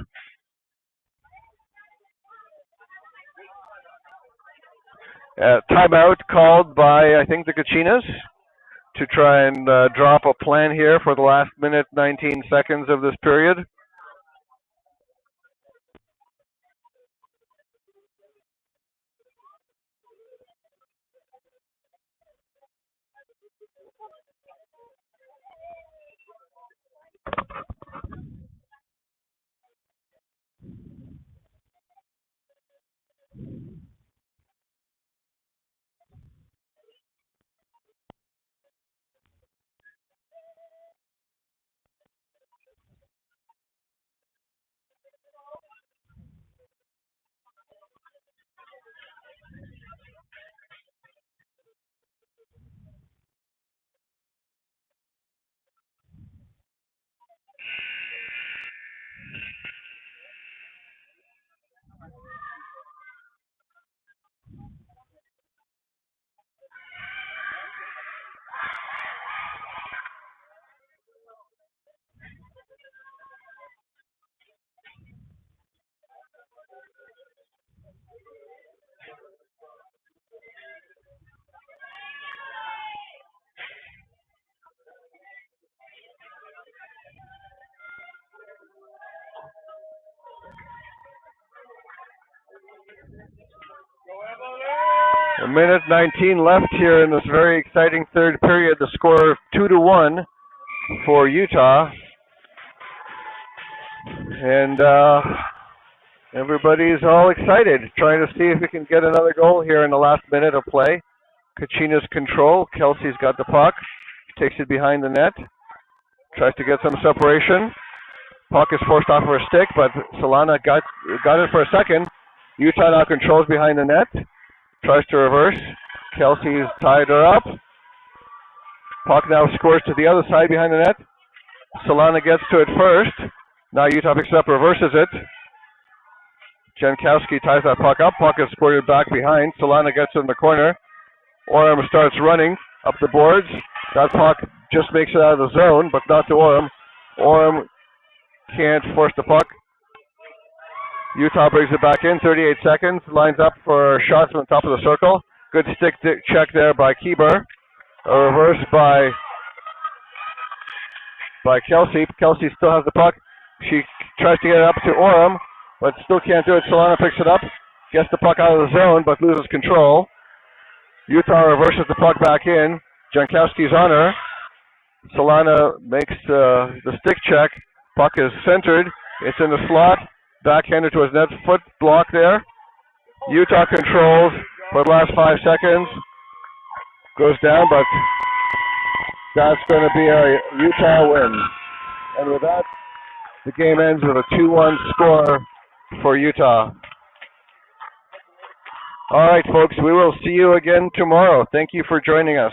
Timeout called by, I think, the Kachinas to try and draw up a plan here for the last minute, 19 seconds of this period. A minute 19 left here in this very exciting third period. The score of 2-1 for Utah. And everybody's all excited, trying to see if we can get another goal here in the last minute of play. Kachina's control. Kelsey's got the puck. Takes it behind the net. Tries to get some separation. Puck is forced off her stick, but Solana got it for a second. Utah now controls behind the net. Tries to reverse. Kelsey's tied her up. Puck now scores to the other side behind the net. Solana gets to it first. Now Utah picks it up, reverses it. Jankowski ties that puck up. Puck is squirted back behind. Solana gets it in the corner. Orem starts running up the boards. That puck just makes it out of the zone, but not to Orem. Orem can't force the puck. Utah brings it back in, 38 seconds, lines up for shots on the top of the circle. Good stick check there by Kieber. A reverse by Kelsey. Kelsey still has the puck. She tries to get it up to Orem, but still can't do it. Solana picks it up, gets the puck out of the zone, but loses control. Utah reverses the puck back in. Jankowski's on her. Solana makes the stick check. Puck is centered. It's in the slot. Backhanded to his net. Foot block there. Utah controls for the last 5 seconds. Goes down, but that's going to be a Utah win. And with that, the game ends with a 2-1 score for Utah. All right, folks, we will see you again tomorrow. Thank you for joining us.